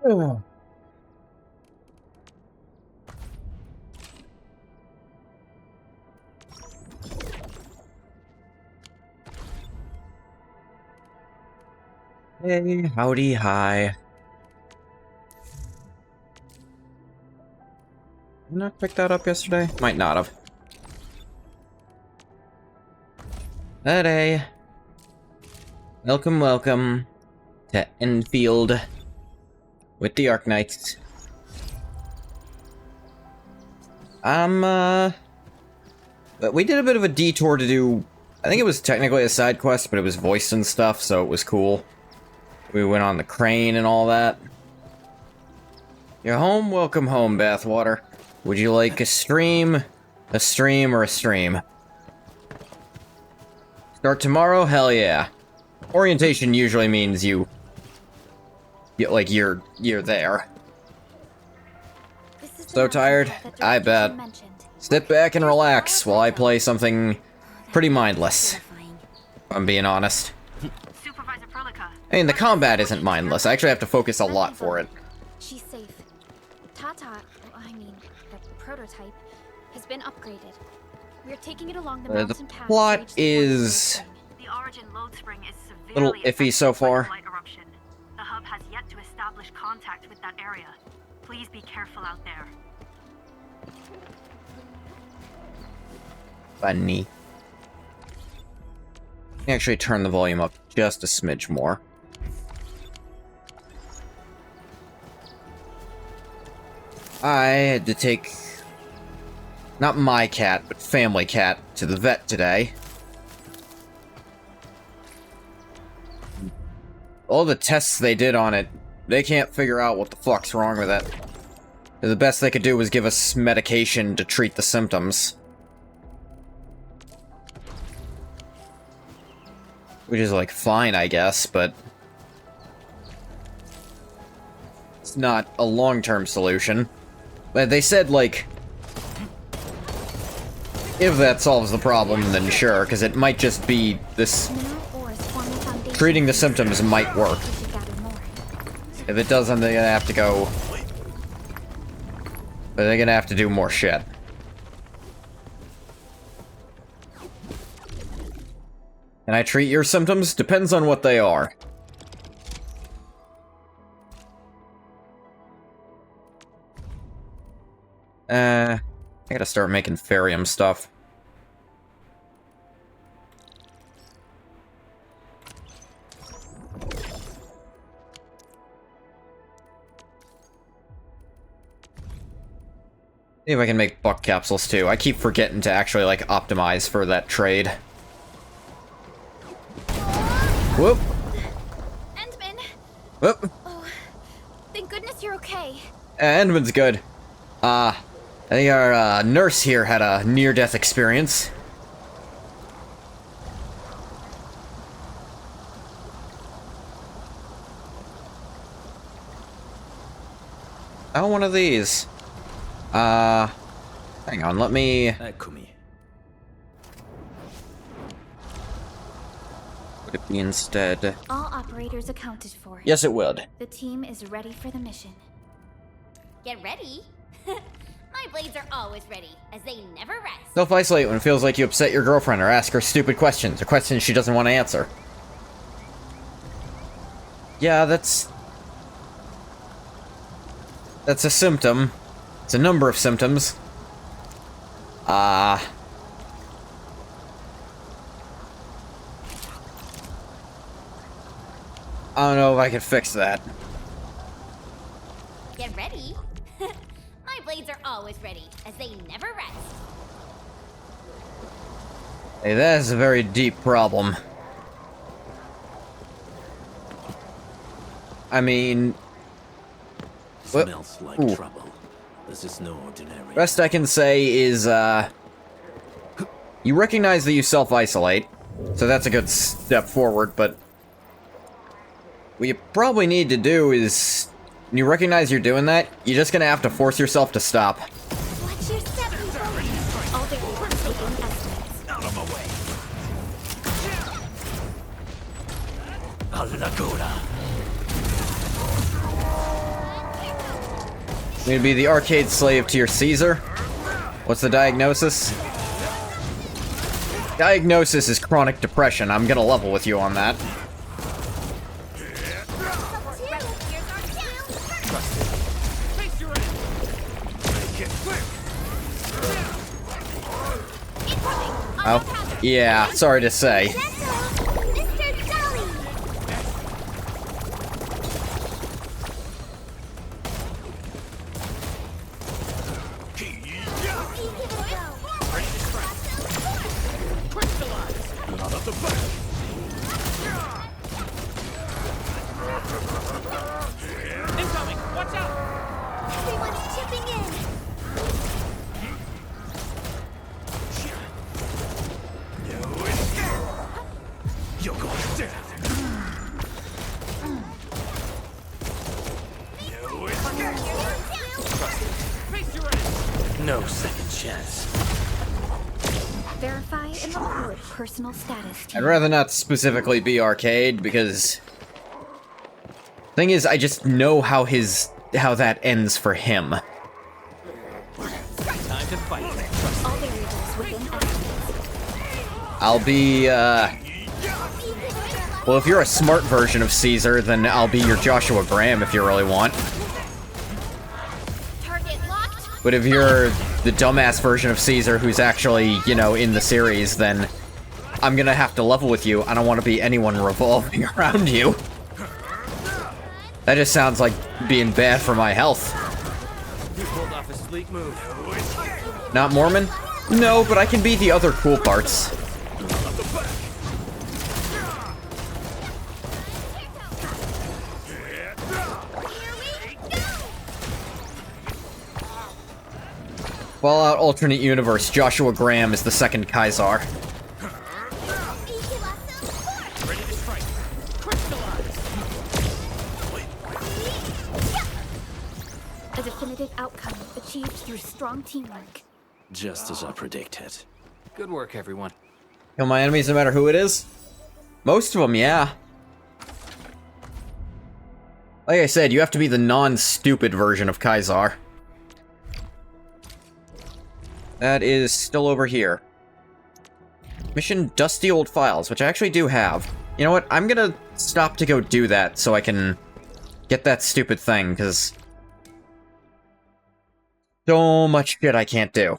Ugh. Hey, howdy, hi. Did I not pick that up yesterday? Might not have. Hey. Welcome, welcome to ENDFIELD with the ARKNIGHTS. But we did a bit of a detour to do, I think it was technically a side quest, but it was voiced and stuff, so it was cool. We went on the crane and all that. You're home? Welcome home, Bathwater. Would you like a stream, or a stream? Start tomorrow? Hell yeah. Orientation usually means you're there. So tired? I bet. Sit back and relax while I play something pretty mindless. If I'm being honest. I mean, the combat isn't mindless. I actually have to focus a lot for it. She's safe. The prototype, has been upgraded. We're taking it along the mountain path. The plot is a little iffy so far. The hub has yet to establish contact with that area. Please be careful out there. Funny. Let me actually turn the volume up just a smidge more. I had to take, not my cat, but family cat, to the vet today. All the tests they did on it, they can't figure out what the fuck's wrong with it. The best they could do was give us medication to treat the symptoms. Which is, like, fine, I guess, but it's not a long-term solution. But they said, like, if that solves the problem, then sure, because it might just be this... Treating the symptoms might work. If it doesn't, they're gonna have to go... But they're gonna have to do more shit. Can I treat your symptoms? Depends on what they are. I gotta start making Ferium stuff. See if I can make buck capsules too. I keep forgetting to actually, like, optimize for that trade. Whoop! Endman! Whoop! Oh, thank goodness you're okay. Endman's good. I think our nurse here had a near-death experience. Oh, one of these. Hang on, let me... Would it be instead? All operators accounted for. Yes, it would. The team is ready for the mission. Get ready? My blades are always ready, as they never rest. Self-isolate when it feels like you upset your girlfriend or ask her stupid questions, or questions she doesn't want to answer. Yeah, that's a symptom. It's a number of symptoms. I don't know if I can fix that. Get ready? My blades are always ready, as they never rest. Hey, that is a very deep problem. I mean... Smells like trouble. This is no ordinary. Best I can say is, you recognize that you self-isolate, so that's a good step forward, but what you probably need to do is, when you recognize you're doing that, you're just gonna have to force yourself to stop. Watch your step, people! All their leaders taking estimates. Out of my way. A Laguna. I'm gonna be the arcade slave to your Caesar. What's the diagnosis? Diagnosis is chronic depression. I'm gonna level with you on that. Oh, yeah, sorry to say. No second chance. Verify and report personal status. I'd rather not specifically be arcade because thing is I just know how that ends for him. Time to fight. All variables within estimates. I'll be well, if you're a smart version of Caesar, then I'll be your Joshua Graham if you really want. Target locked. But if you're the dumbass version of Caesar who's actually, you know, in the series, then I'm gonna have to level with you. I don't want to be anyone revolving around you. That just sounds like being bad for my health. You pulled off a sleek move. Not Mormon? No, but I can be the other cool parts. Fallout Alternate Universe, Joshua Graham is the second Kaisar. Ready to strike. Crystallize. A definitive outcome achieved through strong teamwork. Just as I predicted. Good work, everyone. Kill my enemies no matter who it is? Most of them, yeah. Like I said, you have to be the non-stupid version of Kaisar. That is still over here. Mission Dusty Old Files, which I actually do have. You know what? I'm gonna stop to go do that so I can get that stupid thing, because so much shit I can't do.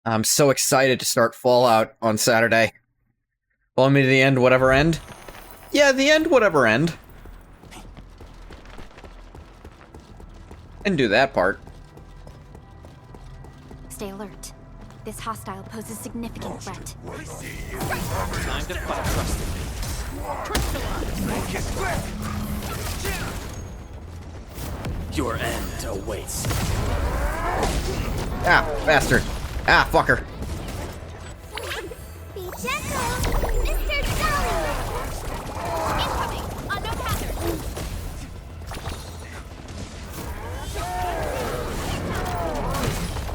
I'm so excited to start Fallout on Saturday. Follow me to the end, whatever end? Yeah, the end, whatever end. And do that part. Stay alert. This hostile poses significant threat. Time to fight. Crystallize. Your end awaits. Ah, bastard. Ah, fucker. Be gentle, Mr. Jolly. Incoming. Unknown hazard.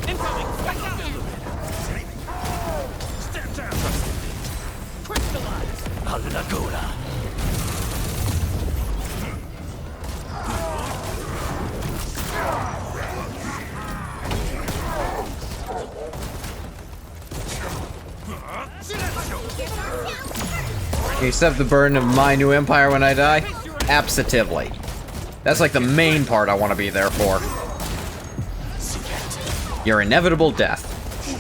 Incoming. Spike out. Stand down. Crystallize. Alnagora. Can you accept the burden of my new empire when I die? Absolutely. That's like the main part I want to be there for. Your inevitable death.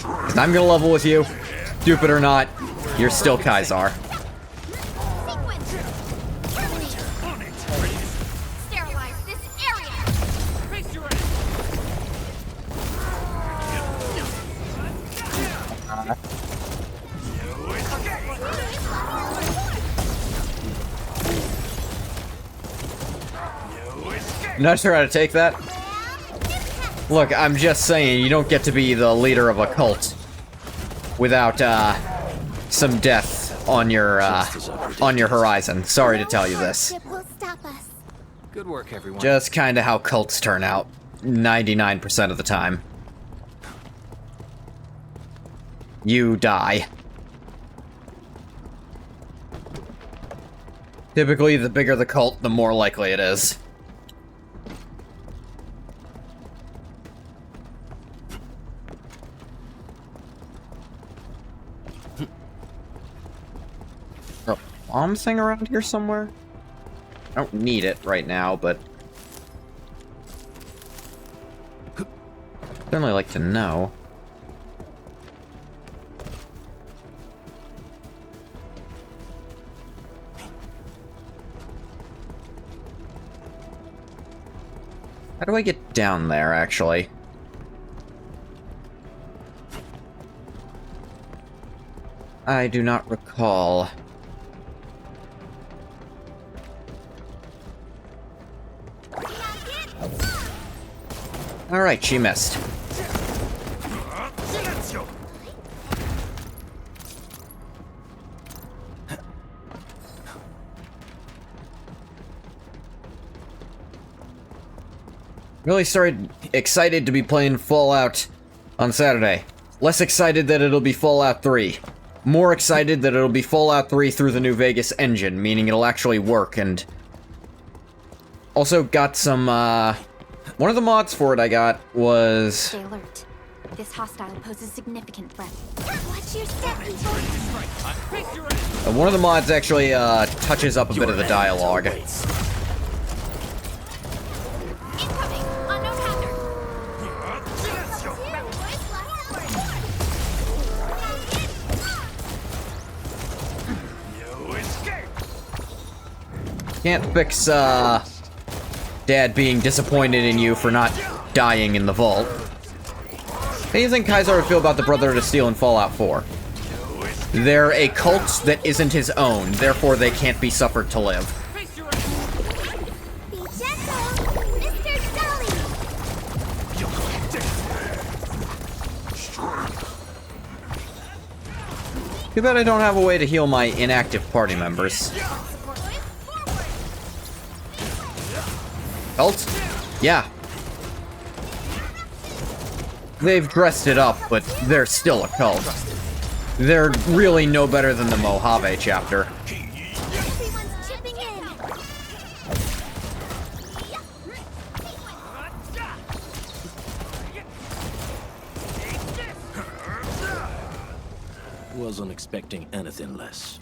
'Cause I'm gonna level with you. Stupid or not, you're still Kaisar. Sequence. Terminate. Sterilize this area. Face your end. Not sure how to take that. Look, I'm just saying, you don't get to be the leader of a cult without, some death on your horizon. Sorry to tell you this. Ship will stop us. Good work, everyone. Just kinda how cults turn out. 99% of the time. You die. Typically, the bigger the cult, the more likely it is. A bomb thing around here somewhere? I don't need it right now, but I'd certainly like to know. How do I get down there, actually? I do not recall. Alright, she missed. Really excited to be playing Fallout on Saturday. Less excited that it'll be Fallout 3. More excited that it'll be Fallout 3 through the New Vegas engine, meaning it'll actually work, and also got some, one of the mods for it I got was... Stay alert. This hostile poses significant threat. Watch your step, people! one of the mods actually, touches up a bit of the dialogue. Incoming! Unknown hazard! Can't fix, Dad being disappointed in you for not dying in the vault. How do you think Kaiser would feel about the Brotherhood of Steel in Fallout 4? They're a cult that isn't his own, therefore they can't be suffered to live. Be gentle! Mr. Dolly! Too bad I don't have a way to heal my inactive party members. Cult? Yeah. They've dressed it up, but they're still a cult. They're really no better than the Mojave chapter. Everyone's chipping in! Wasn't expecting anything less.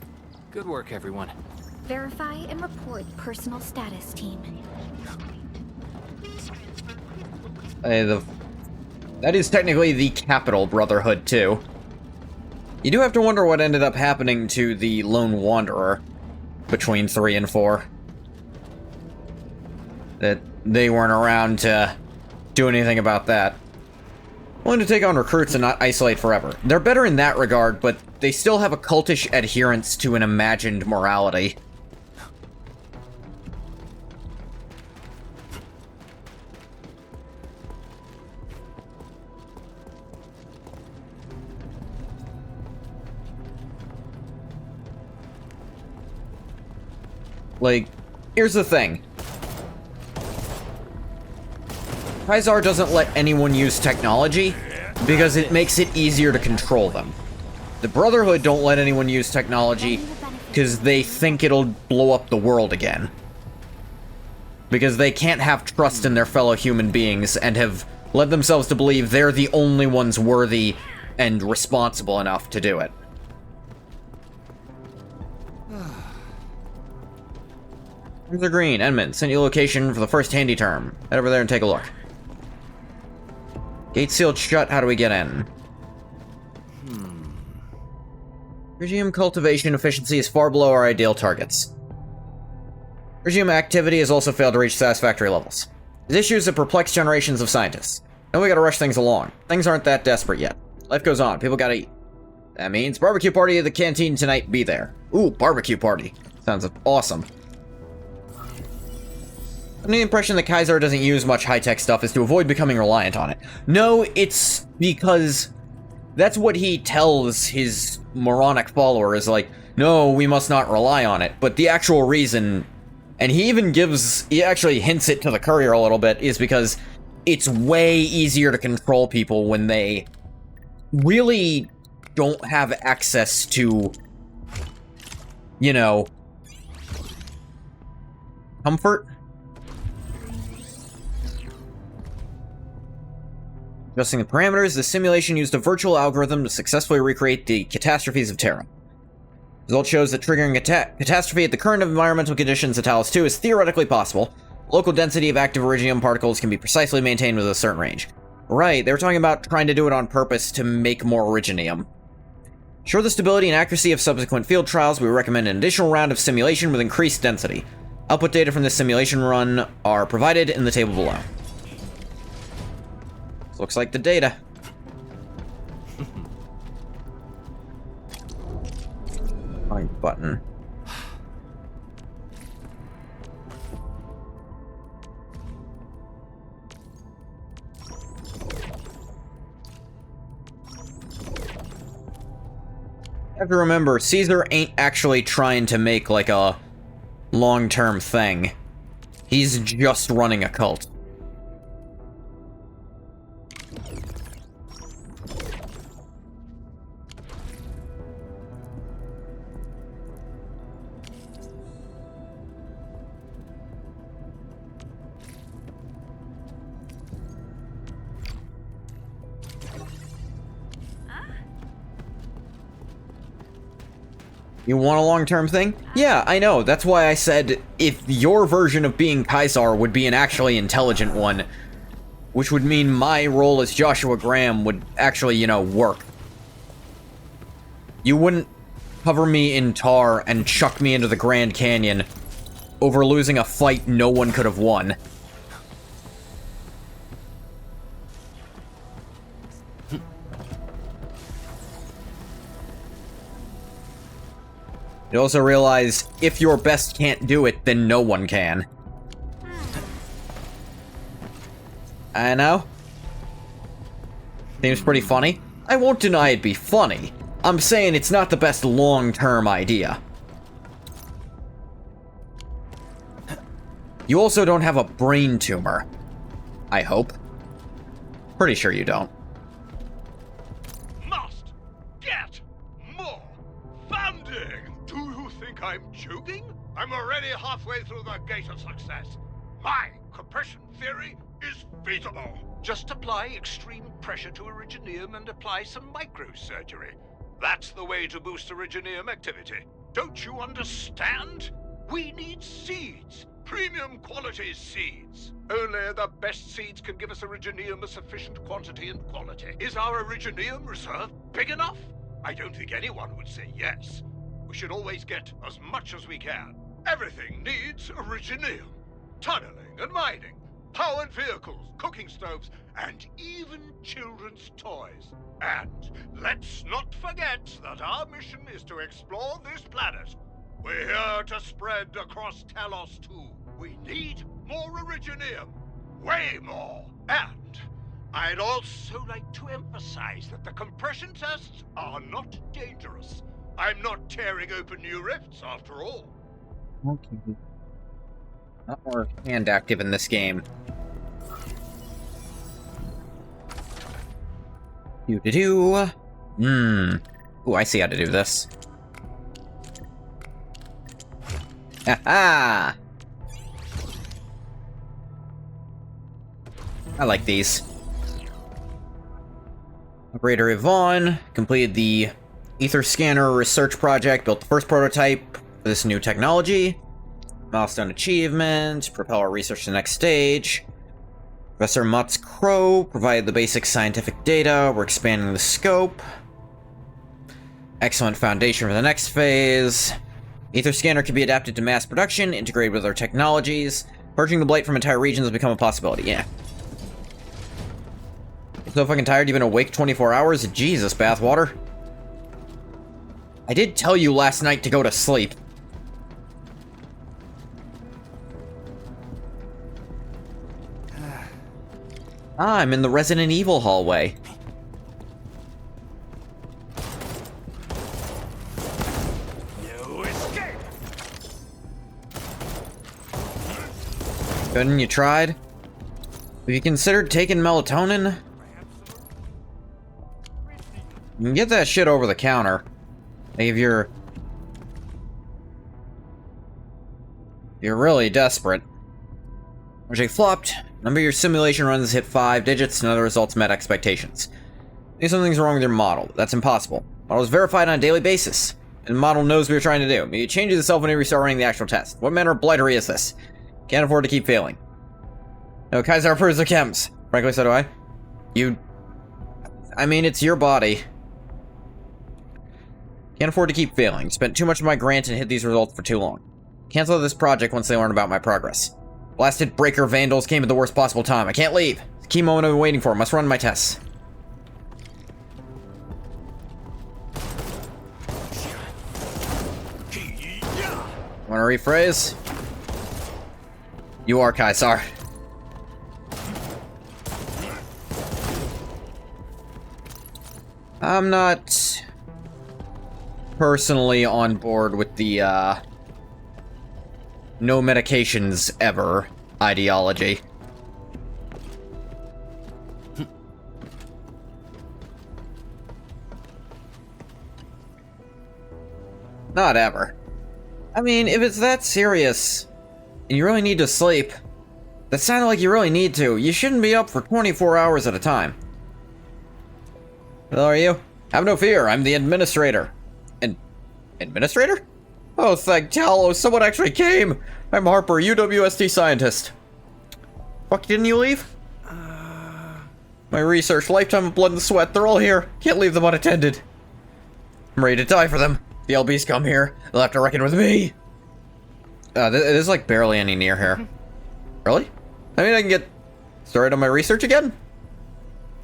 Good work, everyone. Verify and report personal status, team. That is technically the Capital Brotherhood, too. You do have to wonder what ended up happening to the Lone Wanderer between 3 and 4. That they weren't around to do anything about that. Willing to take on recruits and not isolate forever. They're better in that regard, but they still have a cultish adherence to an imagined morality. Like, here's the thing. Kaiser doesn't let anyone use technology because it makes it easier to control them. The Brotherhood don't let anyone use technology because they think it'll blow up the world again. Because they can't have trust in their fellow human beings and have led themselves to believe they're the only ones worthy and responsible enough to do it. They're green. Edmund, sent you location for the first handy term. Head over there and take a look. Gate sealed shut. How do we get in? Regium cultivation efficiency is far below our ideal targets. Regium activity has also failed to reach satisfactory levels. These issues have perplexed generations of scientists. Now we gotta rush things along. Things aren't that desperate yet. Life goes on. People gotta eat. That means barbecue party at the canteen tonight. Be there. Ooh, barbecue party. Sounds awesome. The impression that Kaiser doesn't use much high-tech stuff is to avoid becoming reliant on it. No, it's because that's what he tells his moronic followers, like, no, we must not rely on it. But the actual reason, and he actually hints it to the courier a little bit, is because it's way easier to control people when they really don't have access to, you know, Comfort. Adjusting the parameters, the simulation used a virtual algorithm to successfully recreate the catastrophes of Terra. Result shows that triggering a catastrophe at the current environmental conditions at Talos 2 is theoretically possible. Local density of active iridium particles can be precisely maintained with a certain range. Right, they were talking about trying to do it on purpose to make more iridium. Ensure the stability and accuracy of subsequent field trials, we recommend an additional round of simulation with increased density. Output data from this simulation run are provided in the table below. Looks like the data. Find button. You have to remember, Caesar ain't actually trying to make, like, a long-term thing. He's just running a cult. You want a long-term thing? Yeah, I know. That's why I said if your version of being Caesar would be an actually intelligent one, which would mean my role as Joshua Graham would actually, you know, work. You wouldn't cover me in tar and chuck me into the Grand Canyon over losing a fight no one could have won. You also realize, if your best can't do it, then no one can. I know. Seems pretty funny. I won't deny it'd be funny. I'm saying it's not the best long-term idea. You also don't have a brain tumor. I hope. Pretty sure you don't. Must get more funding! Do you think I'm joking? I'm already halfway through the gate of success. My compression theory is feasible. Just apply extreme pressure to Originium and apply some microsurgery. That's the way to boost Originium activity. Don't you understand? We need seeds. Premium quality seeds. Only the best seeds can give us Originium a sufficient quantity and quality. Is our Originium reserve big enough? I don't think anyone would say yes. We should always get as much as we can. Everything needs Originium. Tunneling and mining, powered vehicles, cooking stoves, and even children's toys. And let's not forget that our mission is to explore this planet. We're here to spread across Talos too. We need more Originium. Way more. And I'd also like to emphasize that the compression tests are not dangerous. I'm not tearing open new rifts after all. Okay. Not more hand active in this game. Do-do-do. Ooh, I see how to do this. Ha-ha! I like these. Operator Yvonne completed the Ether Scanner research project, built the first prototype for this new technology. Milestone achievement, propel our research to the next stage. Professor Mutz Crow provided the basic scientific data. We're expanding the scope. Excellent foundation for the next phase. Ether Scanner can be adapted to mass production, integrated with our technologies. Purging the blight from entire regions has become a possibility, yeah. So fucking tired, you've been awake 24 hours? Jesus, bathwater. I did tell you last night to go to sleep. Ah, I'm in the Resident Evil hallway. No escape! Couldn't you tried? Have you considered taking melatonin? You can get that shit over the counter. Like if you're... You're really desperate. Project flopped. Number of your simulation runs hit 5 digits, and other results met expectations. Maybe something's wrong with your model. That's impossible. Model is verified on a daily basis, and the model knows what you're trying to do. Maybe it changes itself when you restart running the actual test. What manner of blightery is this? Can't afford to keep failing. No, Kaiser approves of chems. Frankly, so do I. I mean, it's your body. Can't afford to keep failing. Spent too much of my grant and hid these results for too long. Cancel this project once they learn about my progress. Blasted breaker vandals came at the worst possible time. I can't leave. It's the key moment I've been waiting for. Must run my tests. Want to rephrase? You are Kaiser. I'm not personally on board with the, no medications ever ideology. Not ever. I mean, if it's that serious, and you really need to sleep, that sounded like you really need to. You shouldn't be up for 24 hours at a time. Hello, are you? Have no fear, I'm the administrator. Administrator? Oh, thank Talos, someone actually came! I'm Harper, UWST scientist. Fuck, didn't you leave? My research, lifetime of blood and sweat, they're all here. Can't leave them unattended. I'm ready to die for them. The LBs come here, they'll have to reckon with me. There's like barely any near here. Really? I mean, I can get started on my research again?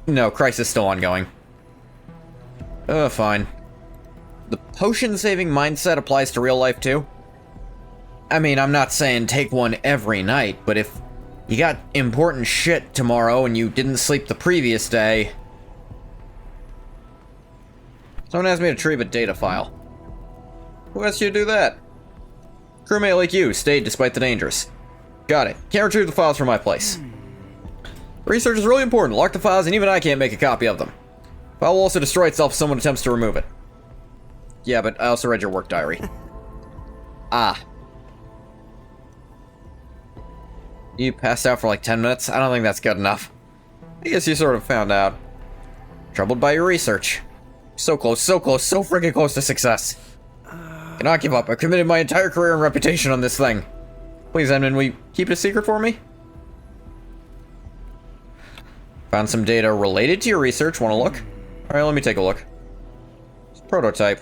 No, crisis still ongoing. Fine. The potion-saving mindset applies to real life, too? I mean, I'm not saying take one every night, but if you got important shit tomorrow and you didn't sleep the previous day... Someone asked me to retrieve a data file. Who asked you to do that? Crewmate like you, stayed despite the dangers. Got it. Can't retrieve the files from my place. Research is really important. Lock the files and even I can't make a copy of them. File will also destroy itself if someone attempts to remove it. Yeah, but I also read your work diary. Ah. You passed out for like 10 minutes? I don't think that's good enough. I guess you sort of found out. Troubled by your research. So close, so freaking close to success. Cannot give up. I've committed my entire career and reputation on this thing. Please, Edmund, will you keep it a secret for me? Found some data related to your research. Want to look? Alright, let me take a look. It's a prototype.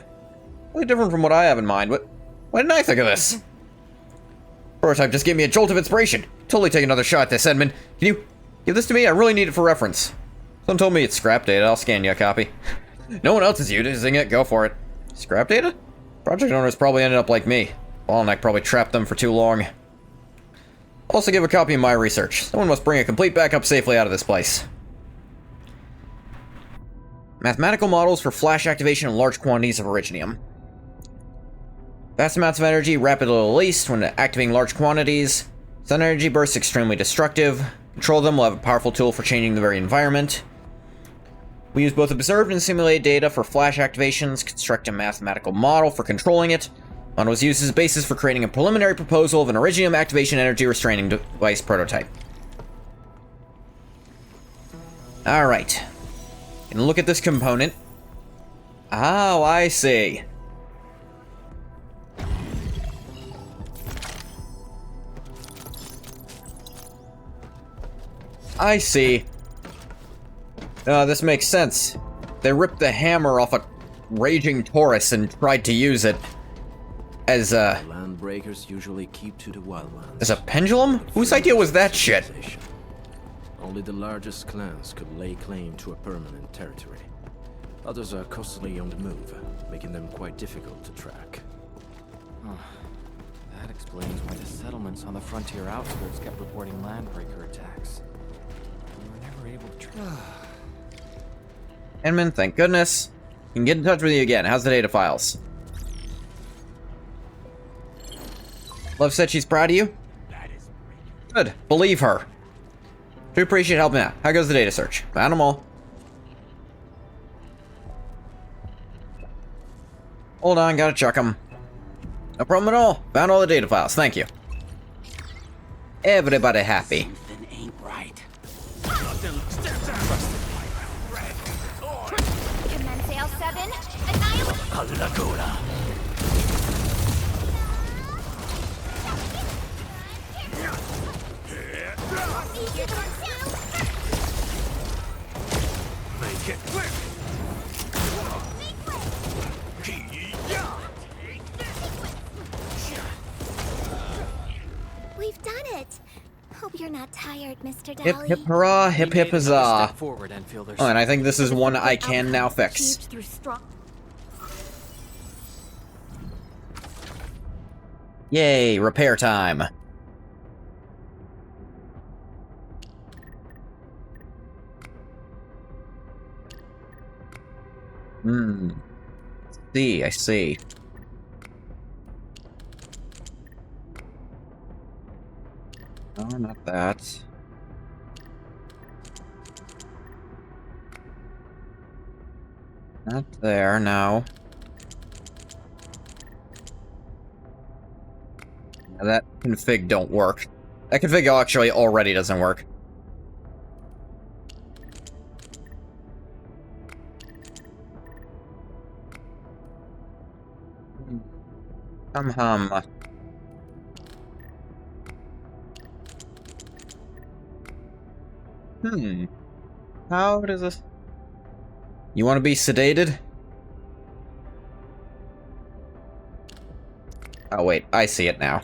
Really different from what I have in mind. Why didn't I think of this? Prototype just gave me a jolt of inspiration. Totally take another shot at this, Edmund. Can you give this to me? I really need it for reference. Someone told me it's scrap data. I'll scan you a copy. No one else is using it. Go for it. Scrap data? Project owners probably ended up like me. Bottleneck probably trapped them for too long. I'll also give a copy of my research. Someone must bring a complete backup safely out of this place. Mathematical models for flash activation in large quantities of originium. Vast amounts of energy rapidly released when activating large quantities. Sun energy bursts extremely destructive. Control of them will have a powerful tool for changing the very environment. We use both observed and simulated data for flash activations, construct a mathematical model for controlling it. Model was used as a basis for creating a preliminary proposal of an originium activation energy restraining device prototype. Alright. And look at this component. Oh, I see. I see. This makes sense. They ripped the hammer off a raging Taurus and tried to use it as a... Land breakers usually keep to the wildlands. As a pendulum? Whose idea was that shit? Only the largest clans could lay claim to a permanent territory. Others are constantly on the move, making them quite difficult to track. That explains why the settlements on the frontier outskirts kept reporting landbreaker attacks. We were never able to track. Edmund, thank goodness. We can get in touch with you again. How's the data files? Love said she's proud of you? Good. Believe her. Do appreciate helping out. How goes the data search? Found them all. Hold on, gotta check them. No problem at all. Found all the data files. Thank you. Everybody happy. Something ain't right. Commence AL7. Annihilate. Make it quick! We've done it. Hope you're not tired, Mr. Hip Dally. hip hurrah, hip hip huzzah. Step forward, Enfielders. Oh, and I think this is one I can now fix. Achieved through strong. Yay, repair time. I see. No, not that. Not there, no. Now that config don't work. That config actually already doesn't work. Hum. How does this... You want to be sedated? Oh wait, I see it now.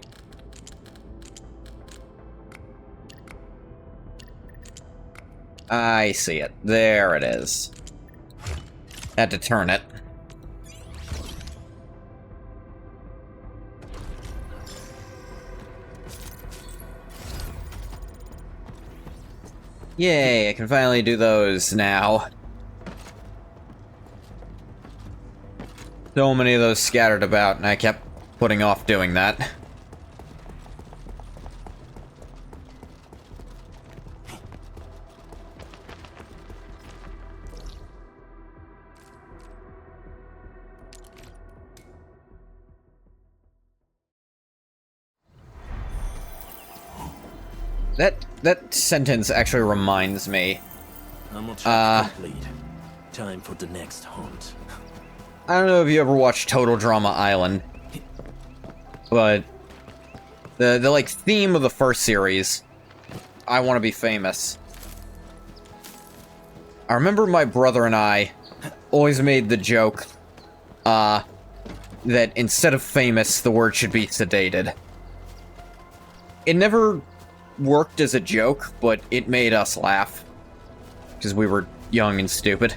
I see it. There it is. Had to turn it. Yay, I can finally do those now. So many of those scattered about, and I kept putting off doing that. That sentence actually reminds me. I'm on track complete. Time for the next hunt. I don't know if you ever watched Total Drama Island, but the like theme of the first series, I Want to Be Famous. I remember my brother and I always made the joke that instead of famous, the word should be sedated. It never worked as a joke, but it made us laugh because we were young and stupid.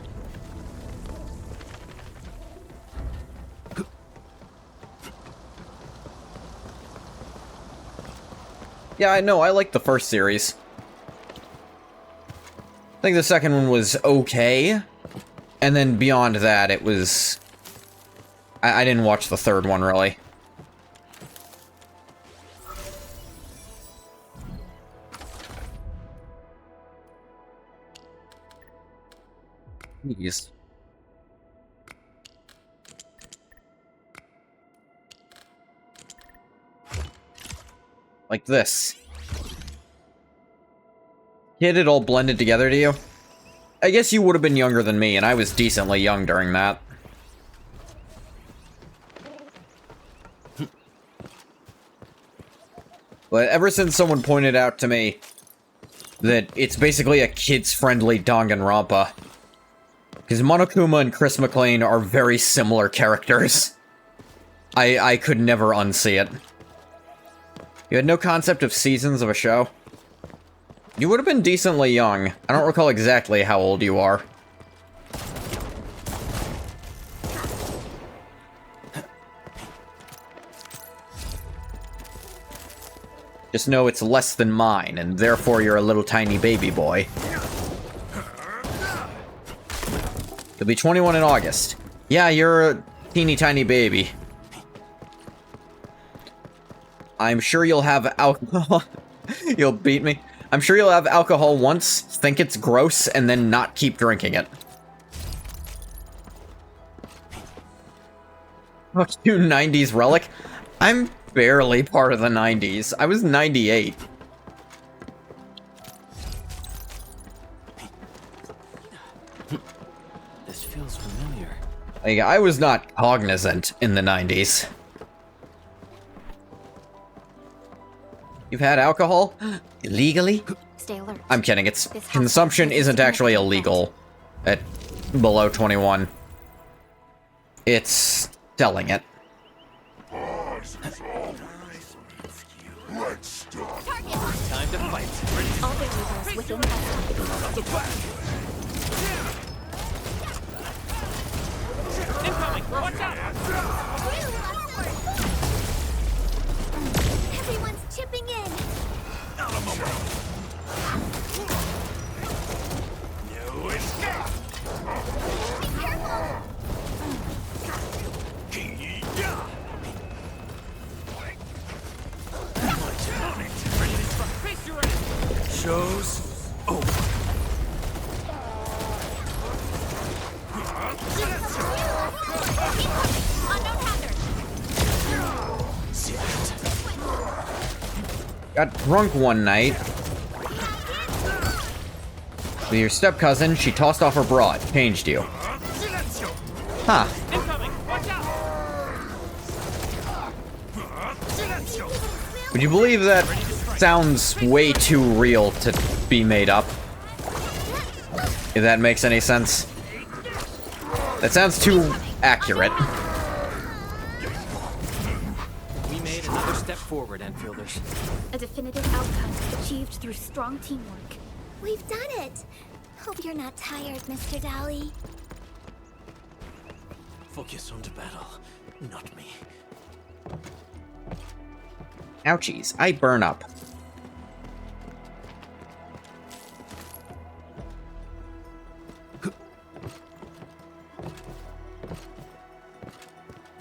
Yeah, I know, I liked the first series. I think the second one was okay, and then beyond that, it was... I didn't watch the third one, really. Jeez. Like this. Get it all blended together to you? I guess you would have been younger than me, and I was decently young during that. But ever since someone pointed out to me that it's basically a kids-friendly Danganronpa, because Monokuma and Chris McLean are very similar characters, I could never unsee it. You had no concept of seasons of a show? You would have been decently young. I don't recall exactly how old you are. Just know it's less than mine, and therefore you're a little tiny baby boy. You'll be 21 in August. Yeah, you're a teeny tiny baby. I'm sure you'll have alcohol. You'll beat me. I'm sure you'll have alcohol once, think it's gross, and then not keep drinking it. Fuck you, 90s relic. I'm barely part of the 90s. I was 98. This feels familiar. Like, I was not cognizant in the 90s. You've had alcohol? Illegally? Stay alert. I'm kidding, it's This house consumption poses isn't actually significant illegal at below 21. It's selling it. Time to fight. All variables within custody. Everyone's chipping in. Be careful. Shows over. Unknown hazard. Got drunk one night with your step-cousin. She tossed off her bra. It changed you. Huh. Would you believe that sounds way too real to be made up? If that makes any sense. That sounds too accurate. We made another step forward, Enfielders. A definitive outcome achieved through strong teamwork. We've done it. Hope you're not tired, Mr. Dowley. Focus on the battle, not me. Ouchies, I burn up.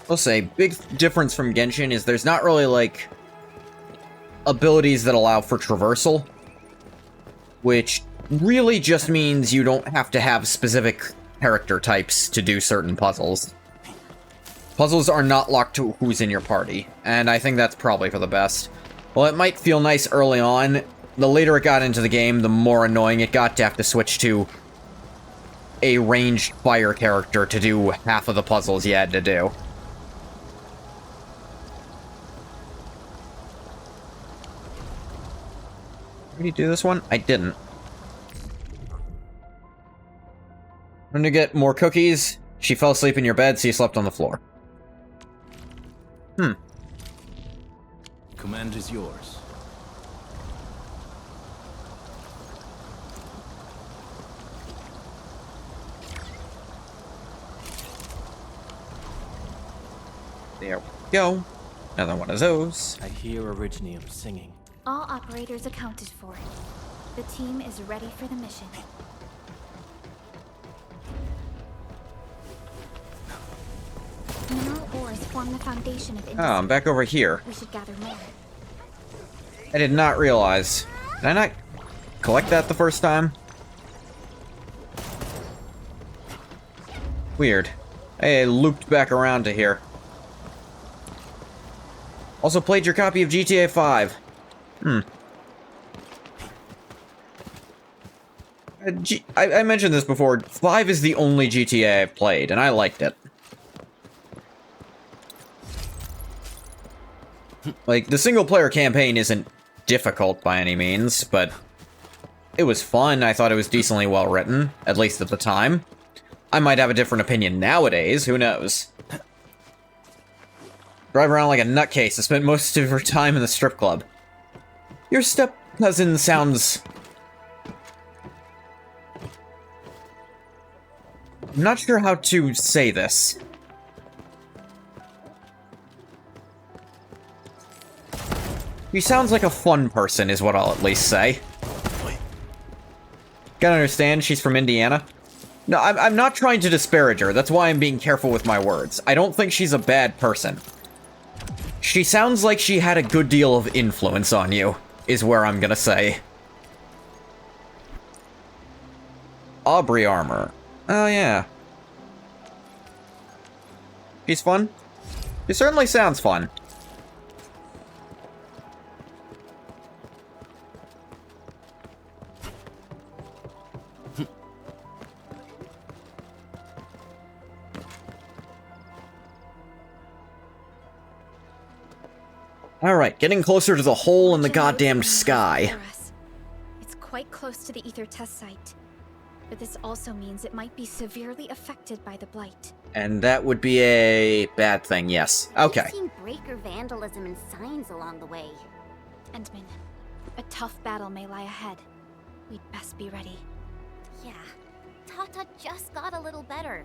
I'll say, big difference from Genshin is there's not really, like, abilities that allow for traversal, which really just means you don't have to have specific character types to do certain puzzles. Puzzles are not locked to who's in your party, and I think that's probably for the best. While it might feel nice early on, the later it got into the game, the more annoying it got to have to switch to a ranged fire character to do half of the puzzles you had to do. Did you do this one? I didn't. I'm gonna get more cookies. She fell asleep in your bed, so you slept on the floor. Command is yours. There we go. Another one of those. I hear Originium singing. All operators accounted for. The team is ready for the mission. Mineral ores form the foundation of industry. Oh, I'm back over here. We should gather more. I did not realize. Did I not collect that the first time? Weird. I looped back around to here. Also played your copy of GTA 5. I mentioned this before. 5 is the only GTA I've played, and I liked it. Like, the single-player campaign isn't difficult by any means, but it was fun. I thought it was decently well-written, at least at the time. I might have a different opinion nowadays, who knows? Drive around like a nutcase and spent most of her time in the strip club. Your step-cousin sounds... I'm not sure how to say this. He sounds like a fun person, is what I'll at least say. Gotta understand, she's from Indiana. No, I'm not trying to disparage her. That's why I'm being careful with my words. I don't think she's a bad person. She sounds like she had a good deal of influence on you, is where I'm gonna say. Aubrey armor. Oh, yeah. She's fun? She certainly sounds fun. Alright, getting closer to the hole in the Origin goddamn Load Spring is sky. before us. It's quite close to the ether test site. But this also means it might be severely affected by the blight. And that would be a bad thing, yes. Okay. I've seen breaker vandalism and signs along the way. Endman, a tough battle may lie ahead. We'd best be ready. Yeah, Tata just got a little better.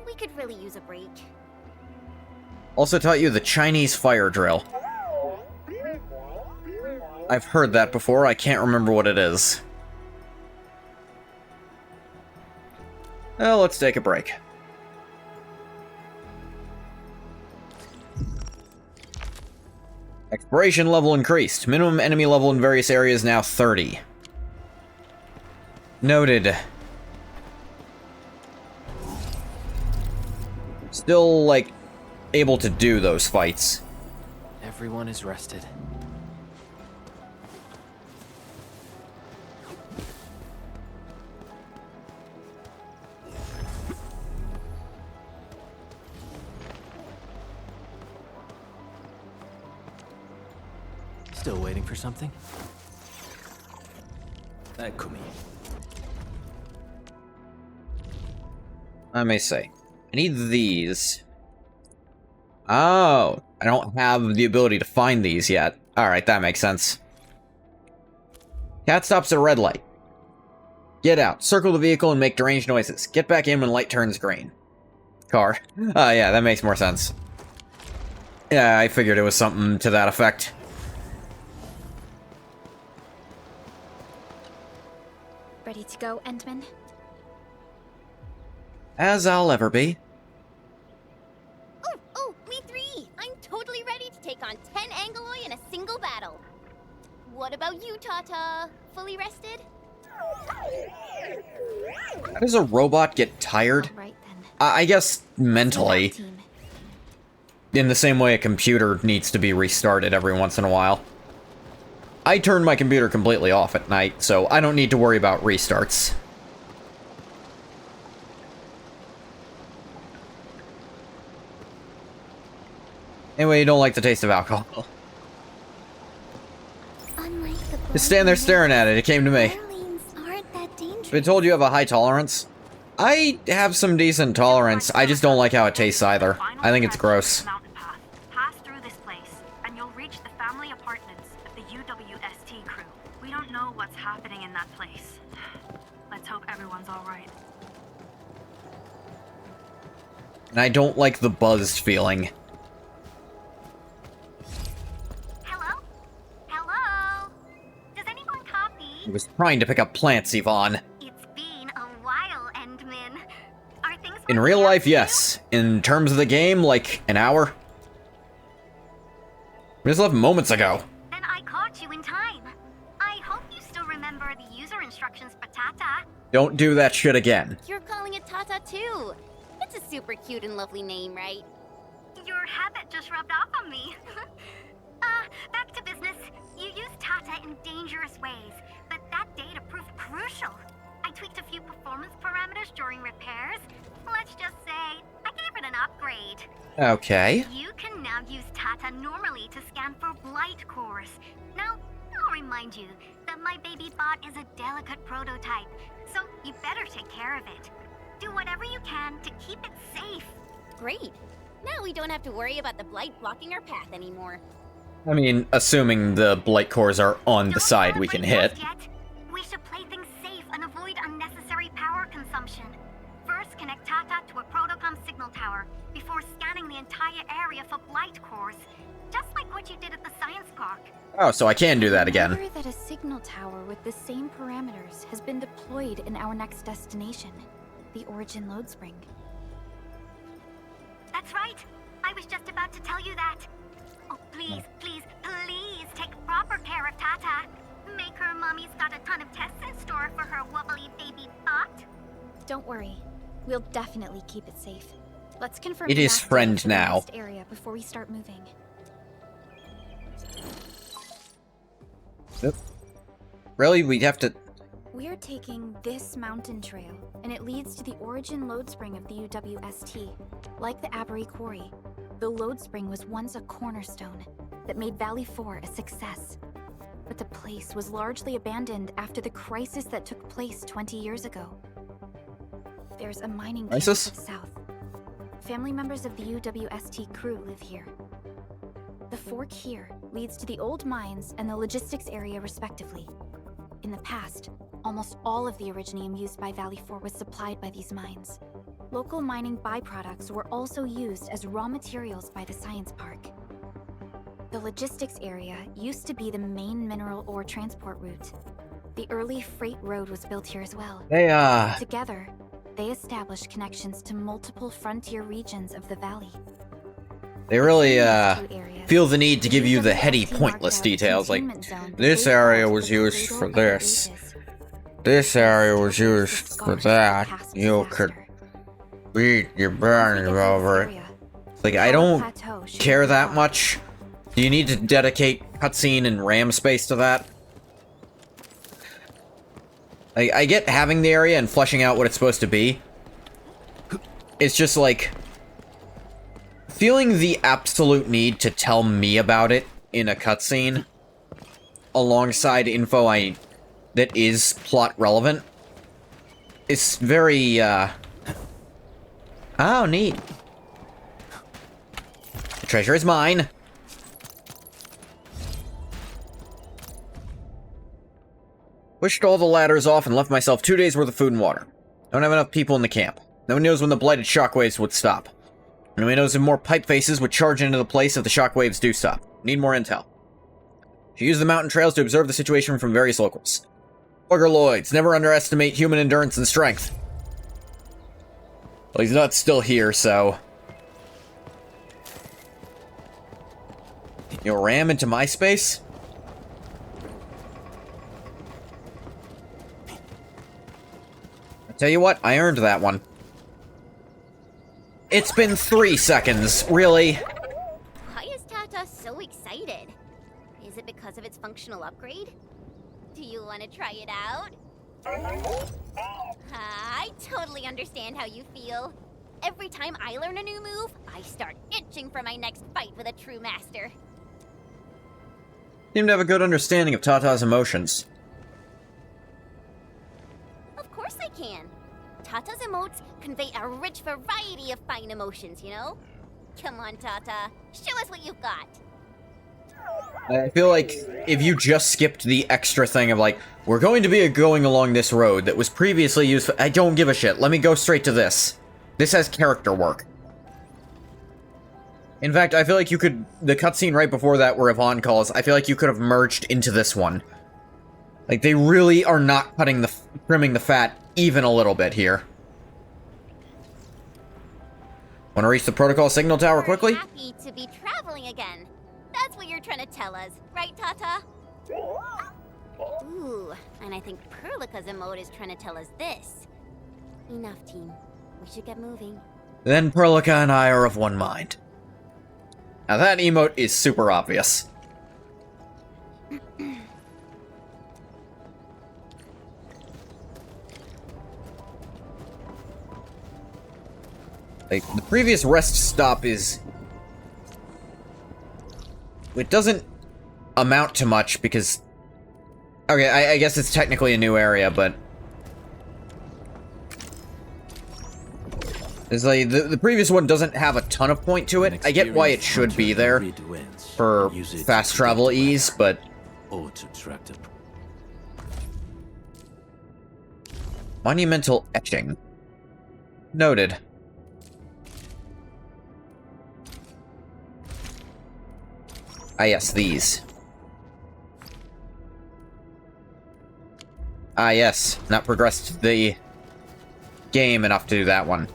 We could really use a break. Also taught you the Chinese fire drill. I've heard that before, I can't remember what it is. Well, let's take a break. Exploration level increased. Minimum enemy level in various areas now 30. Noted. Still, like, able to do those fights. Everyone is rested. Still waiting for something? Eccomi. Let me see. I need these. Oh, I don't have the ability to find these yet. Alright, that makes sense. Cat stops at a red light. Get out. Circle the vehicle and make deranged noises. Get back in when light turns green. Car. Yeah, that makes more sense. Yeah, I figured it was something to that effect. Ready to go, Endman? As I'll ever be. Oh, me three! I'm totally ready to take on 10 Angoloi in a single battle. What about you, Tata? Fully rested? How does a robot get tired? Right then. I guess mentally. So that team. In the same way a computer needs to be restarted every once in a while. I turn my computer completely off at night, so I don't need to worry about restarts. Anyway, you don't like the taste of alcohol. Unlike the Just stand there staring at it, it came to me. Marlins aren't that dangerous. Been told you have a high tolerance? I have some decent tolerance, I just don't like how it tastes either. I think it's gross. Mountain path. Pass through this place, and you'll reach the family apartments of the UWST crew. We don't know what's happening in that place. Let's hope everyone's alright. And I don't like the buzzed feeling. Hello? Hello? Does anyone copy? I was trying to pick up plants, Yvonne. It's been a while, Endman. Are things In working real out life, for you? yes. In terms of the game, like, an hour? We just left moments ago. Then I caught you in time. I hope you still remember the user instructions for Tata. Don't do that shit again. You're calling it Tata too. It's a super cute and lovely name, right? Your habit just rubbed off on me. Back to business. You used Tata in dangerous ways, but that data proved crucial. I tweaked a few performance parameters during repairs. Let's just say, I gave it an upgrade. Okay. You can now use Tata normally to scan for blight cores. Now, I'll remind you that my baby bot is a delicate prototype, so you better take care of it. Do whatever you can to keep it safe. Great. Now we don't have to worry about the blight blocking our path anymore. I mean, assuming the blight cores are on the Don't side we can celebrate hit. just yet. We should play things safe and avoid unnecessary power consumption. First, connect Tata to a protocom signal tower before scanning the entire area for blight cores, just like what you did at the science park. Oh, so I can do that again. Remember that a signal tower with the same parameters has been deployed in our next destination, the Origin Load Spring. That's right. I was just about to tell you that. Oh, please, please, please take proper care of Tata. Make her mommy's got a ton of tests in store for her wobbly baby bot. Don't worry, we'll definitely keep it safe. Let's confirm It the is map data friend for the now. next area before we start moving. Yep. Really? We'd have to... We're taking this mountain trail, and it leads to the Origin Load Spring of the UWST. Like the Abery Quarry, the Load Spring was once a cornerstone, that made Valley 4 a success. But the place was largely abandoned after the crisis that took place 20 years ago. There's a mining camp to the south. Family members of the UWST crew live here. The fork here leads to the old mines and the logistics area respectively. In the past, almost all of the Originium used by Valley 4 was supplied by these mines. Local mining byproducts were also used as raw materials by the science park. The logistics area used to be the main mineral ore transport route. The early freight road was built here as well. Together, they established connections to multiple frontier regions of the valley. They really, feel the need to give you the heady, pointless details, like, this area was used for this. This area was used for that. You could beat your burning over it. Like, I don't care that much. Do you need to dedicate cutscene and RAM space to that? I get having the area and fleshing out what it's supposed to be. It's just like feeling the absolute need to tell me about it in a cutscene alongside info that is plot relevant. It's very oh, neat. The treasure is mine. Pushed all the ladders off and left myself 2 days worth of food and water. Don't have enough people in the camp. No one knows when the blighted shockwaves would stop. Nobody knows if more pipe faces would charge into the place if the shockwaves do stop. Need more intel. She used the mountain trails to observe the situation from various locals. Buggerloids, never underestimate human endurance and strength. Well, he's not still here, so... You'll ram into my space? Tell you what, I earned that one. It's been 3 seconds, really? Why is Tata so excited? Is it because of its functional upgrade? Do you want to try it out? I totally understand how you feel. Every time I learn a new move, I start itching for my next fight with a true master. Seem to have a good understanding of Tata's emotions. Of course I can. Tata's emotes convey a rich variety of fine emotions, you know? Come on, Tata. Show us what you've got. I feel like if you just skipped the extra thing of like, we're going to be going along this road that was previously used for, I don't give a shit. Let me go straight to this. This has character work. In fact, I feel like you could, the cutscene right before that where Yvonne calls, I feel like you could have merged into this one. Like, they really are not trimming the fat even a little bit here. Want to reach the protocol signal tower quickly? We're happy to be traveling again. That's what you're trying to tell us, right, Tata? Ooh, and I think Perlica's emote is trying to tell us this. Enough, team. We should get moving. Then Perlica and I are of one mind. Now that emote is super obvious. Like, the previous rest stop is... It doesn't amount to much because... Okay, I guess it's technically a new area, but... It's like, the previous one doesn't have a ton of point to it. I get why it should be there for fast travel ease, but... Monumental etching. Noted. Ah, yes, these. Ah, yes. Not progressed the game enough to do that one.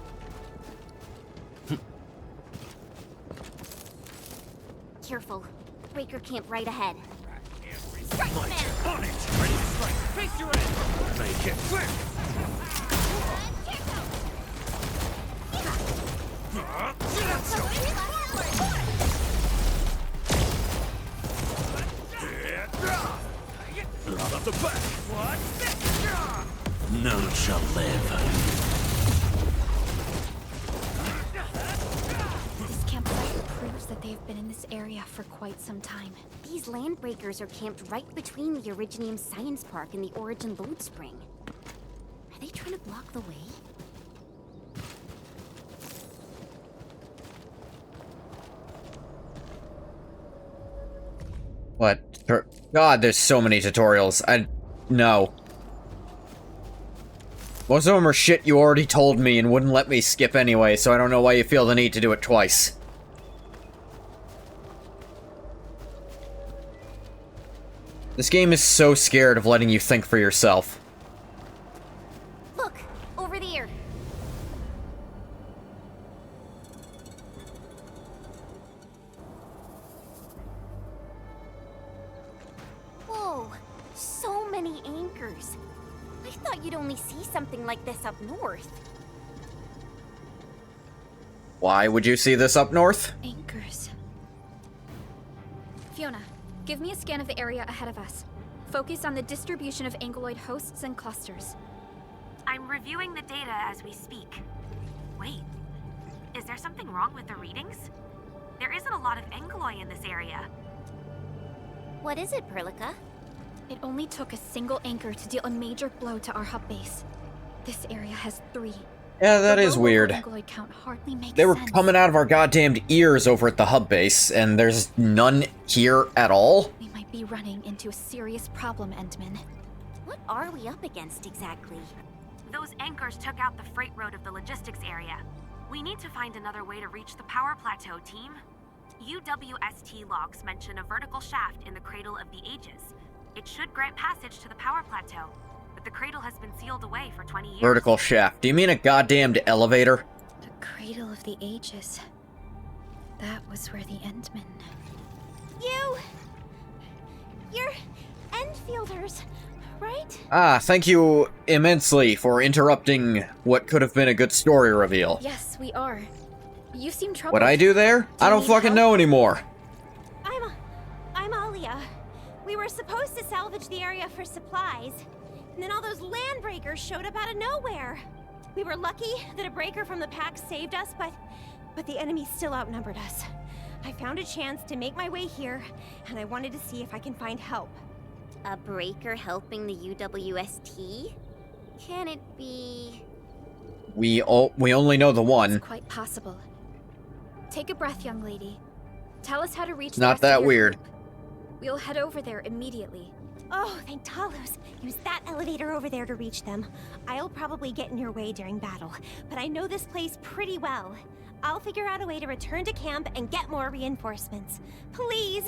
Careful. Breaker camp right ahead. On it! Ready to strike! Face your end! Make it quick! Out of the back! None shall live. This campsite proves seems that they have been in this area for quite some time. These landbreakers are camped right between the Originium Science Park and the Origin Load Spring. Are they trying to block the way? What? God, there's so many tutorials. No. Most of them are shit you already told me and wouldn't let me skip anyway, so I don't know why you feel the need to do it twice. This game is so scared of letting you think for yourself. Look, over there. Whoa, so many anchors. I thought you'd only see something like this up north. Why would you see this up north? Anchors. Fiona, give me a scan of the area ahead of us. Focus on the distribution of anguloid hosts and clusters. I'm reviewing the data as we speak. Wait, is there something wrong with the readings? There isn't a lot of anguloi in this area. What is it, Perlica? It only took a single anchor to deal a major blow to our hub base. This area has 3. Yeah, that The is low weird. anguloid count hardly makes They were sense. coming out of our goddamned ears over at the hub base, and there's none here at all? We might be running into a serious problem, Endman. What are we up against exactly? Those anchors took out the freight road of the logistics area. We need to find another way to reach the power plateau, team. UWST logs mention a vertical shaft in the Cradle of the Ages. It should grant passage to the power plateau, but the cradle has been sealed away for 20 years. Vertical shaft. Do you mean a goddamned elevator? The Cradle of the Ages. That was where the Endmen... You're Enfielders, right? Ah, thank you immensely for interrupting what could have been a good story reveal. Yes, we are. You seem troubled. What I do there? I don't need fucking help? know anymore. I'm Alia. We were supposed to salvage the area for supplies, and then all those land breakers showed up out of nowhere. We were lucky that a breaker from the pack saved us, but the enemy still outnumbered us. I found a chance to make my way here, and I wanted to see if I can find help. A breaker helping the UWST? Can it be... We only know the one. It's quite possible. Take a breath, young lady. Tell us how to reach the Not rest of that your weird. group. We'll head over there immediately. Oh, thank Talos. Use that elevator over there to reach them. I'll probably get in your way during battle, but I know this place pretty well. I'll figure out a way to return to camp and get more reinforcements. Please,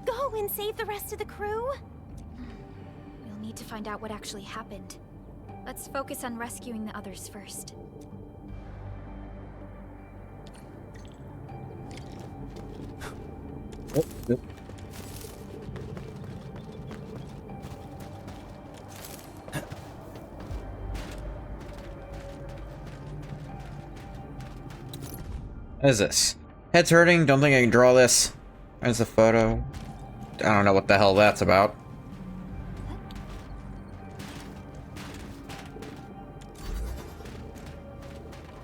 go and save the rest of the crew. We'll need to find out what actually happened. Let's focus on rescuing the others first. What is this? Head's hurting, don't think I can draw this. There's the photo. I don't know what the hell that's about.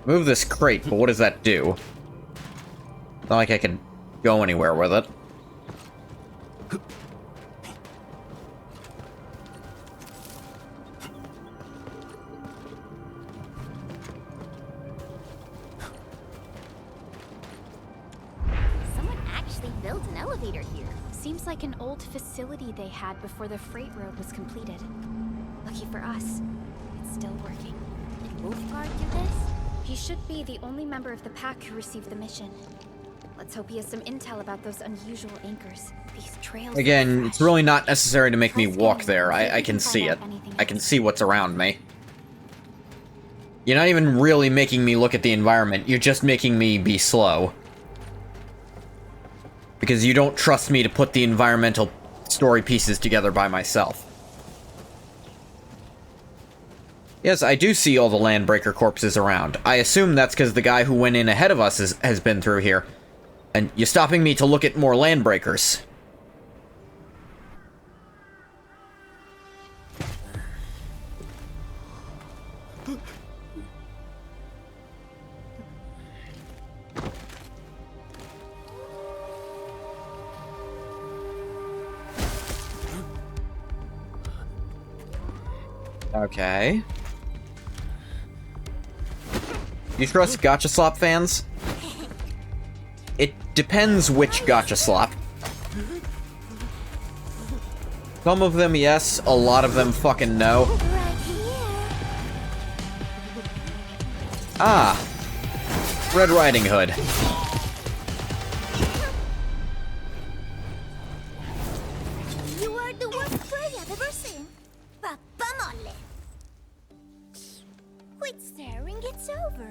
Move this crate, but what does that do? Not like I can go anywhere with it. Someone actually built an elevator here. Seems like an old facility they had before the freight road was completed. Lucky for us, it's still working. Did Wolfguard do this? He should be the only member of the pack who received the mission. Let's hope he has some intel about those unusual anchors. These trails. Again, it's really not necessary to make me walk there. I can see it. I can see what's around me. You're not even really making me look at the environment. You're just making me be slow. Because you don't trust me to put the environmental story pieces together by myself. Yes, I do see all the landbreaker corpses around. I assume that's because the guy who went in ahead of us has been through here. And you're stopping me to look at more landbreakers. Okay. You trust Gacha Slop fans? It depends which Gacha Slop. Some of them, yes. A lot of them, fucking no. Ah. Red Riding Hood. You are the worst prey I've ever seen. Papa mole. Quit staring, it's over.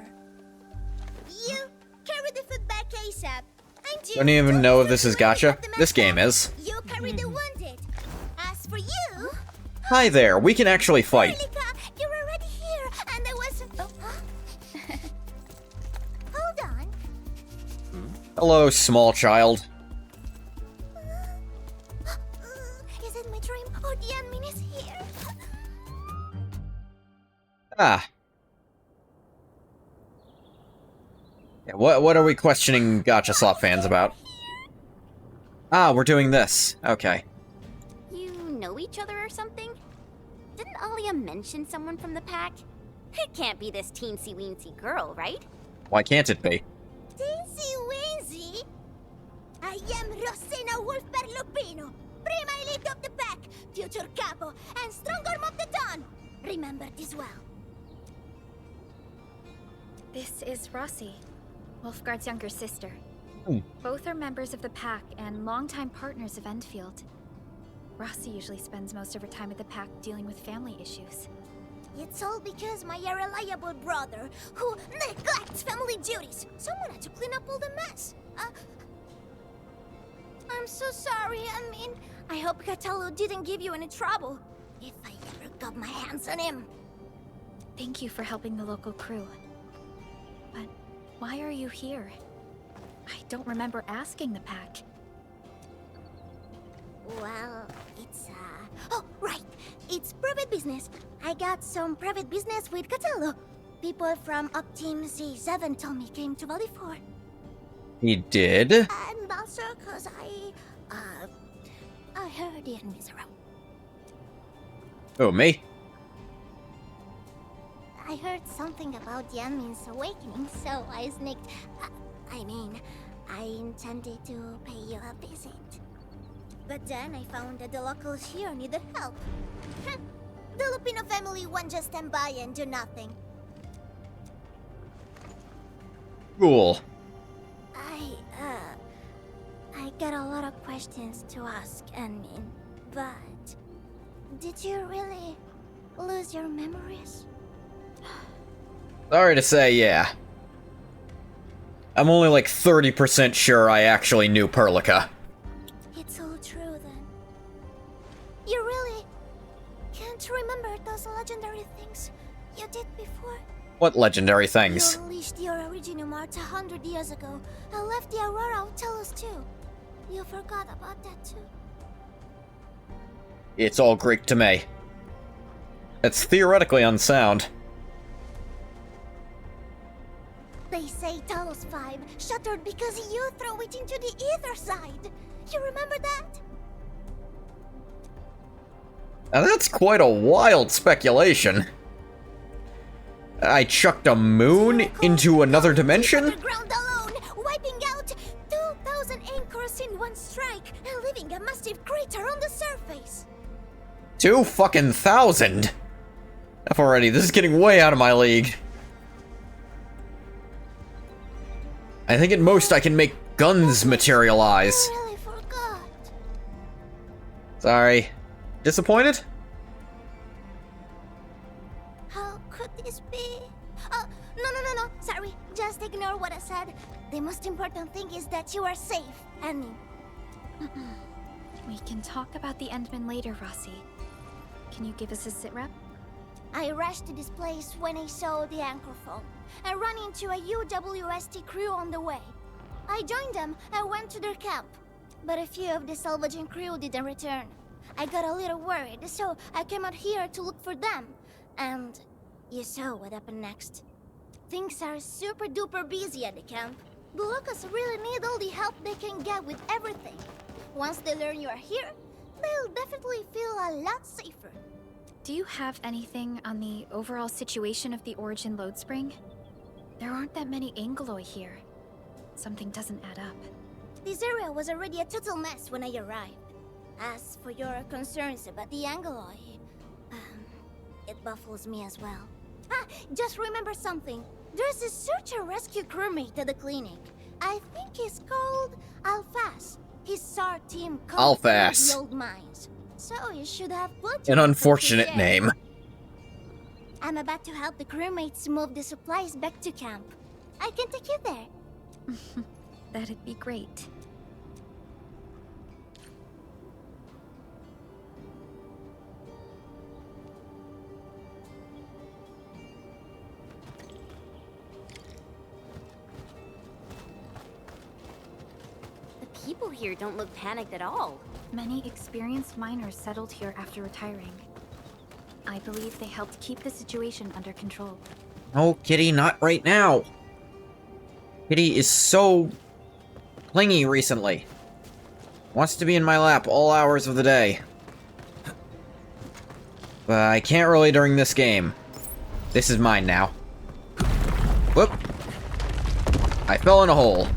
You carry the food back ASAP. Don't even know if this is Gacha. This game is. You carry the wounded. As for you, Hi there, we can actually fight. you're already here, and I was. Hold on. Hello, small child. Is it my dream or the admin is here? Ah. Yeah, what are we questioning Gacha Slop fans about? Ah, we're doing this. Okay. You know each other or something? Didn't Alia mention someone from the pack? It can't be this teensy-weensy girl, right? Why can't it be? Teensy Weensy? I am Rosina Wolfberg Lupino, prima elite of the pack, future capo, and strong arm of the dawn. Remember this well. This is Rossi, Wolfgard's younger sister. Hmm. Both are members of the pack and longtime partners of Endfield. Rossi usually spends most of her time at the pack dealing with family issues. It's all because my irreliable brother, who neglects family duties, someone had to clean up all the mess. I'm so sorry, I hope Cataldo didn't give you any trouble. If I ever got my hands on him. Thank you for helping the local crew. But why are you here? I don't remember asking the pack. Well, it's, oh, right! It's private business. I got some private business with Cataldo. People from Up Team C7 told me came to Valley 4. He did? And also cause I heard the enemies around. Oh, me? I heard something about the admin's awakening, so I sneaked. I intended to pay you a visit. But then I found that the locals here needed help. The Lupino family won't just stand by and do nothing. Cool. I got a lot of questions to ask, admin, but did you really lose your memories? Sorry to say, yeah. I'm only like 30% sure I actually knew Perlica. It's all true then. You really can't remember those legendary things you did before? What legendary things? You unleashed your original Mart 100 years ago and left the Aurora tell us too. You forgot about that too. It's all Greek to me. It's theoretically unsound. They say Talos 5 shattered because you threw it into the ether side. You remember that? Now that's quite a wild speculation. I chucked a moon into another dimension? Ground alone, wiping out 2,000 anchors in one strike and leaving a massive crater on the surface. 2,000! Enough already, this is getting way out of my league. I think at most I can make guns materialize. I really forgot. Sorry. Disappointed? How could this be? Oh, no. Sorry, just ignore what I said. The most important thing is that you are safe, Annie. We can talk about the Endman later, Rossi. Can you give us a sitrep? I rushed to this place when I saw the anchor fall. I ran into a UWST crew on the way. I joined them and went to their camp. But a few of the salvaging crew didn't return. I got a little worried, so I came out here to look for them. And you saw what happened next. Things are super duper busy at the camp. The locals really need all the help they can get with everything. Once they learn you are here, they'll definitely feel a lot safer. Do you have anything on the overall situation of the Origin load spring? There aren't that many Angoloi here. Something doesn't add up. This area was already a total mess when I arrived. As for your concerns about the Angoloi, it baffles me as well. Ah, just remember something. There's a search and rescue crewmate at the clinic. I think he's called Alphas. His SAR team called Alphas. the old mines. So you should have plenty An of unfortunate to share. name. I'm about to help the crewmates move the supplies back to camp. I can take you there. That'd be great. The people here don't look panicked at all. Many experienced miners settled here after retiring. I believe they helped keep the situation under control. Oh, Kitty, not right now. Kitty is so clingy recently. Wants to be in my lap all hours of the day. But I can't really during this game. This is mine now. Whoop. I fell in a hole.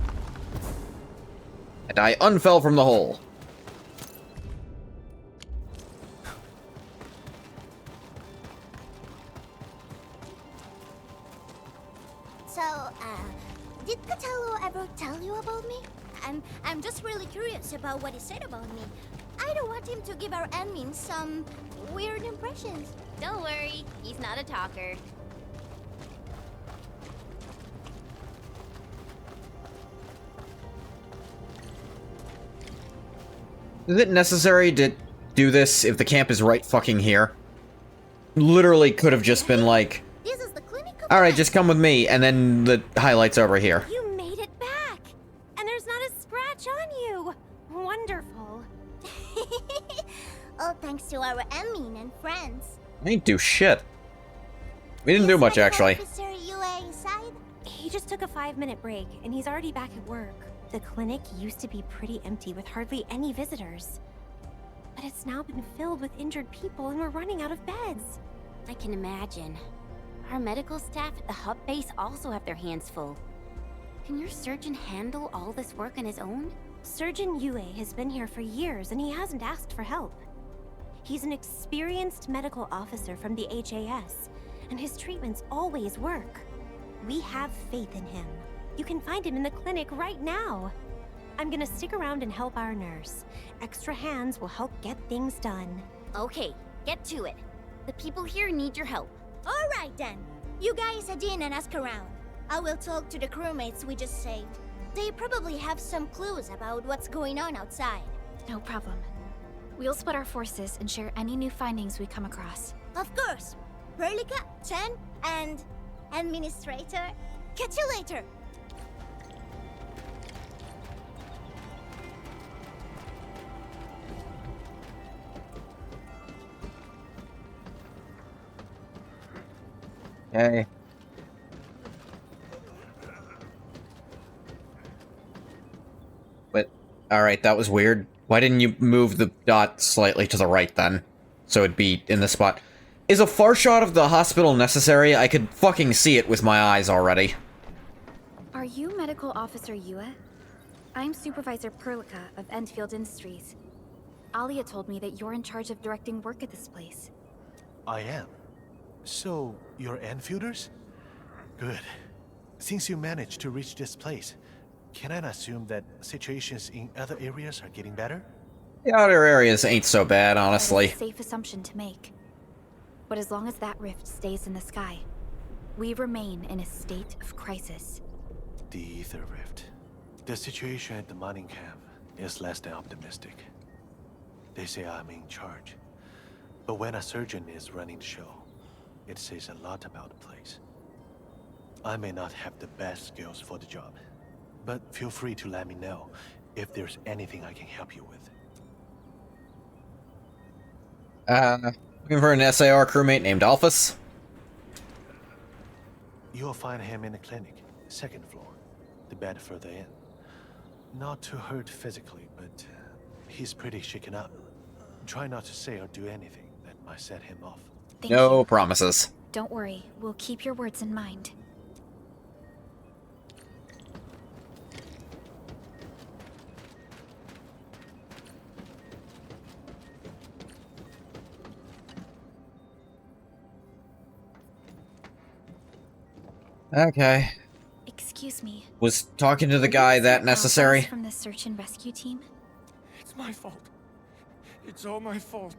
And I unfell from the hole. So, did Catello ever tell you about me? I'm just really curious about what he said about me. I don't want him to give our admin some weird impressions. Don't worry, he's not a talker. Is it necessary to do this if the camp is right fucking here? Literally could have just been like, This is the clinic. alright, just come with me, and then the highlights over here. You made it back! And there's not a scratch on you! Wonderful. All thanks to our admin and friends. I didn't do shit. We didn't do much, actually. Officer UA inside? He just took a 5-minute break, and he's already back at work. The clinic used to be pretty empty with hardly any visitors. But it's now been filled with injured people, and we're running out of beds. I can imagine. Our medical staff at the hub base also have their hands full. Can your surgeon handle all this work on his own? Surgeon Yue has been here for years, and he hasn't asked for help. He's an experienced medical officer from the HAS, and his treatments always work. We have faith in him. You can find him in the clinic right now. I'm gonna stick around and help our nurse. Extra hands will help get things done. Okay, get to it. The people here need your help. All right then. You guys head in and ask around. I will talk to the crewmates we just saved. They probably have some clues about what's going on outside. No problem. We'll split our forces and share any new findings we come across. Of course. Perlica, Chen, and Administrator. Catch you later. Okay. But, alright, that was weird. Why didn't you move the dot slightly to the right then? So it'd be in the spot. Is a far shot of the hospital necessary? I could fucking see it with my eyes already. Are you Medical Officer Yue? I'm Supervisor Perlica of Endfield Industries. Alia told me that you're in charge of directing work at this place. I am. So, you're Enfielders? Good. Since you managed to reach this place, can I assume that situations in other areas are getting better? The outer areas ain't so bad, honestly. That is a safe assumption to make. But as long as that rift stays in the sky, we remain in a state of crisis. The Ether Rift. The situation at the mining camp is less than optimistic. They say I'm in charge. But when a surgeon is running the show, it says a lot about the place. I may not have the best skills for the job, but feel free to let me know if there's anything I can help you with. Looking for an SAR crewmate named Alphas? You'll find him in the clinic, second floor, the bed further in. Not too hurt physically, but he's pretty shaken up. Try not to say or do anything that might set him off. Thank No you. promises. Don't worry, we'll keep your words in mind. Okay. Excuse me. Was talking to the guy that necessary? From the search and rescue team? It's my fault. It's all my fault.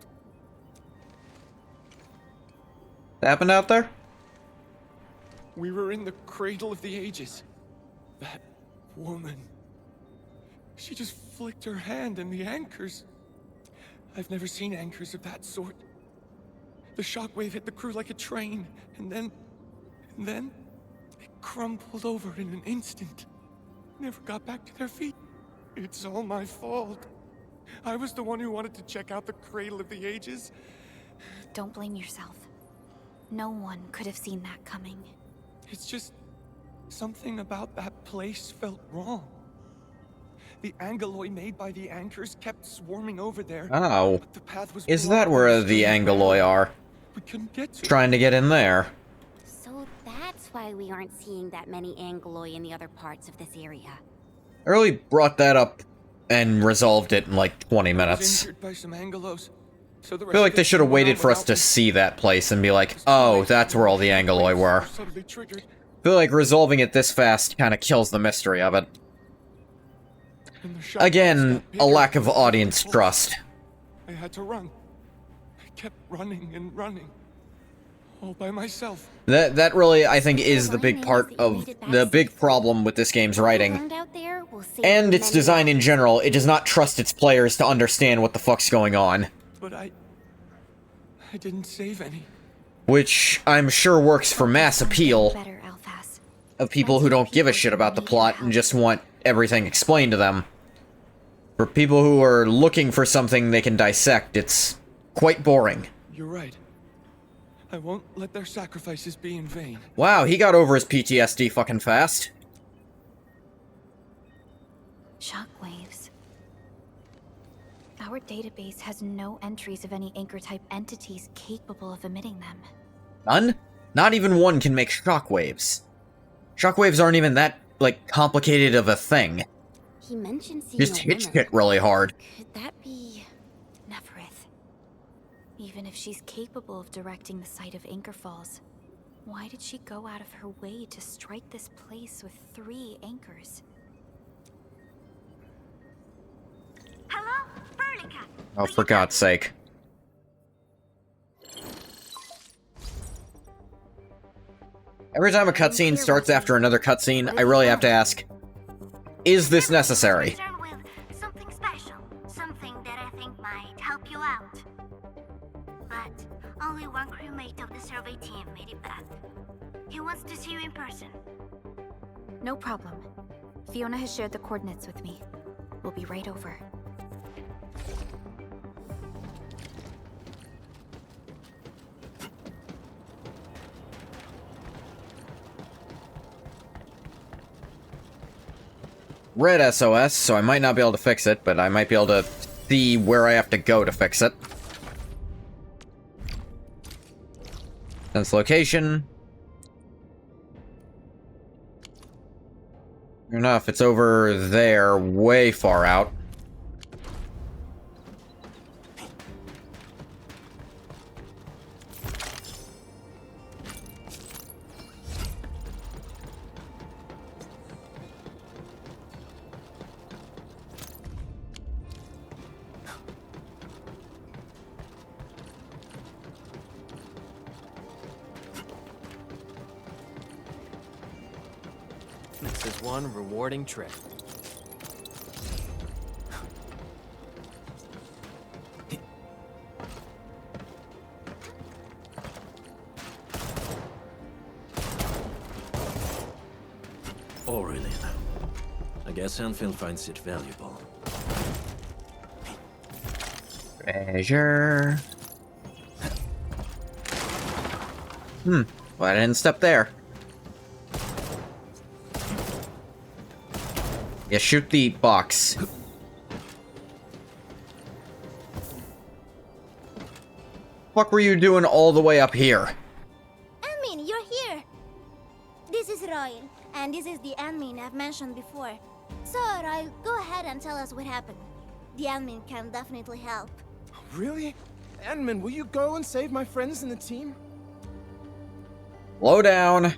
What happened out there? We were in the cradle of the ages. That woman. She just flicked her hand and the anchors. I've never seen anchors of that sort. The shockwave hit the crew like a train, and then they crumpled over in an instant. Never got back to their feet. It's all my fault. I was the one who wanted to check out the cradle of the ages. Don't blame yourself. No one could have seen that coming. It's just something about that place felt wrong. The angaloi made by the anchors kept swarming over there. Oh. But the path was Is blocked that by where the strange angaloi are? We couldn't get to it. Trying to get in there. So that's why we aren't seeing that many angaloi in the other parts of this area. I really brought that up and resolved it in like 20 I was minutes. injured by some angelos, so the I feel like they should have waited for us to see that place and be like, oh, that's where all the angaloi were. Suddenly triggered, I feel like resolving it this fast kind of kills the mystery of it. and the shock Again, got a bigger lack of and audience closer. trust. I had to run. I kept running and running, all by myself. That really, I think, is the big part of the big problem with this game's writing. Learned out there will save And its many design in lives. general. It does not trust its players to understand what the fuck's going on. But I didn't save any. Which I'm sure works for mass appeal Better, Alphas. of people who don't give a shit about the plot and just want everything explained to them. For people who are looking for something they can dissect, it's quite boring. You're right. I won't let their sacrifices be in vain. Wow, he got over his PTSD fucking fast. Shockwaves. Our database has no entries of any anchor-type entities capable of emitting them. None? Not even one can make shockwaves. Shockwaves aren't even that, like, complicated of a thing. He mentioned seeing Just a hit woman. shit really hard. Could that be... Neferith. Even if she's capable of directing the site of Anchor Falls, why did she go out of her way to strike this place with 3 anchors? Hello? Burlica. Oh, for God's sake. Every time a cutscene starts after another cutscene, I really have to ask, is this necessary? Concerned with something special. Something that I think might help you out. But only one crewmate of the survey team made it back. He wants to see you in person. No problem. Fiona has shared the coordinates with me. We'll be right over. Red SOS, so I might not be able to fix it, but I might be able to see where I have to go to fix it. Sense location. Fair enough, it's over there, way far out. This is one rewarding trip. Aurelian. I guess Enfield finds it valuable. Treasure. Well, I didn't step there. Yeah, shoot the box. fuck were you doing all the way up here? Admin, you're here. This is Royal, and this is the admin I've mentioned before. So, Royal, go ahead and tell us what happened. The admin can definitely help. Really? Admin, will you go and save my friends in the team? Slow down.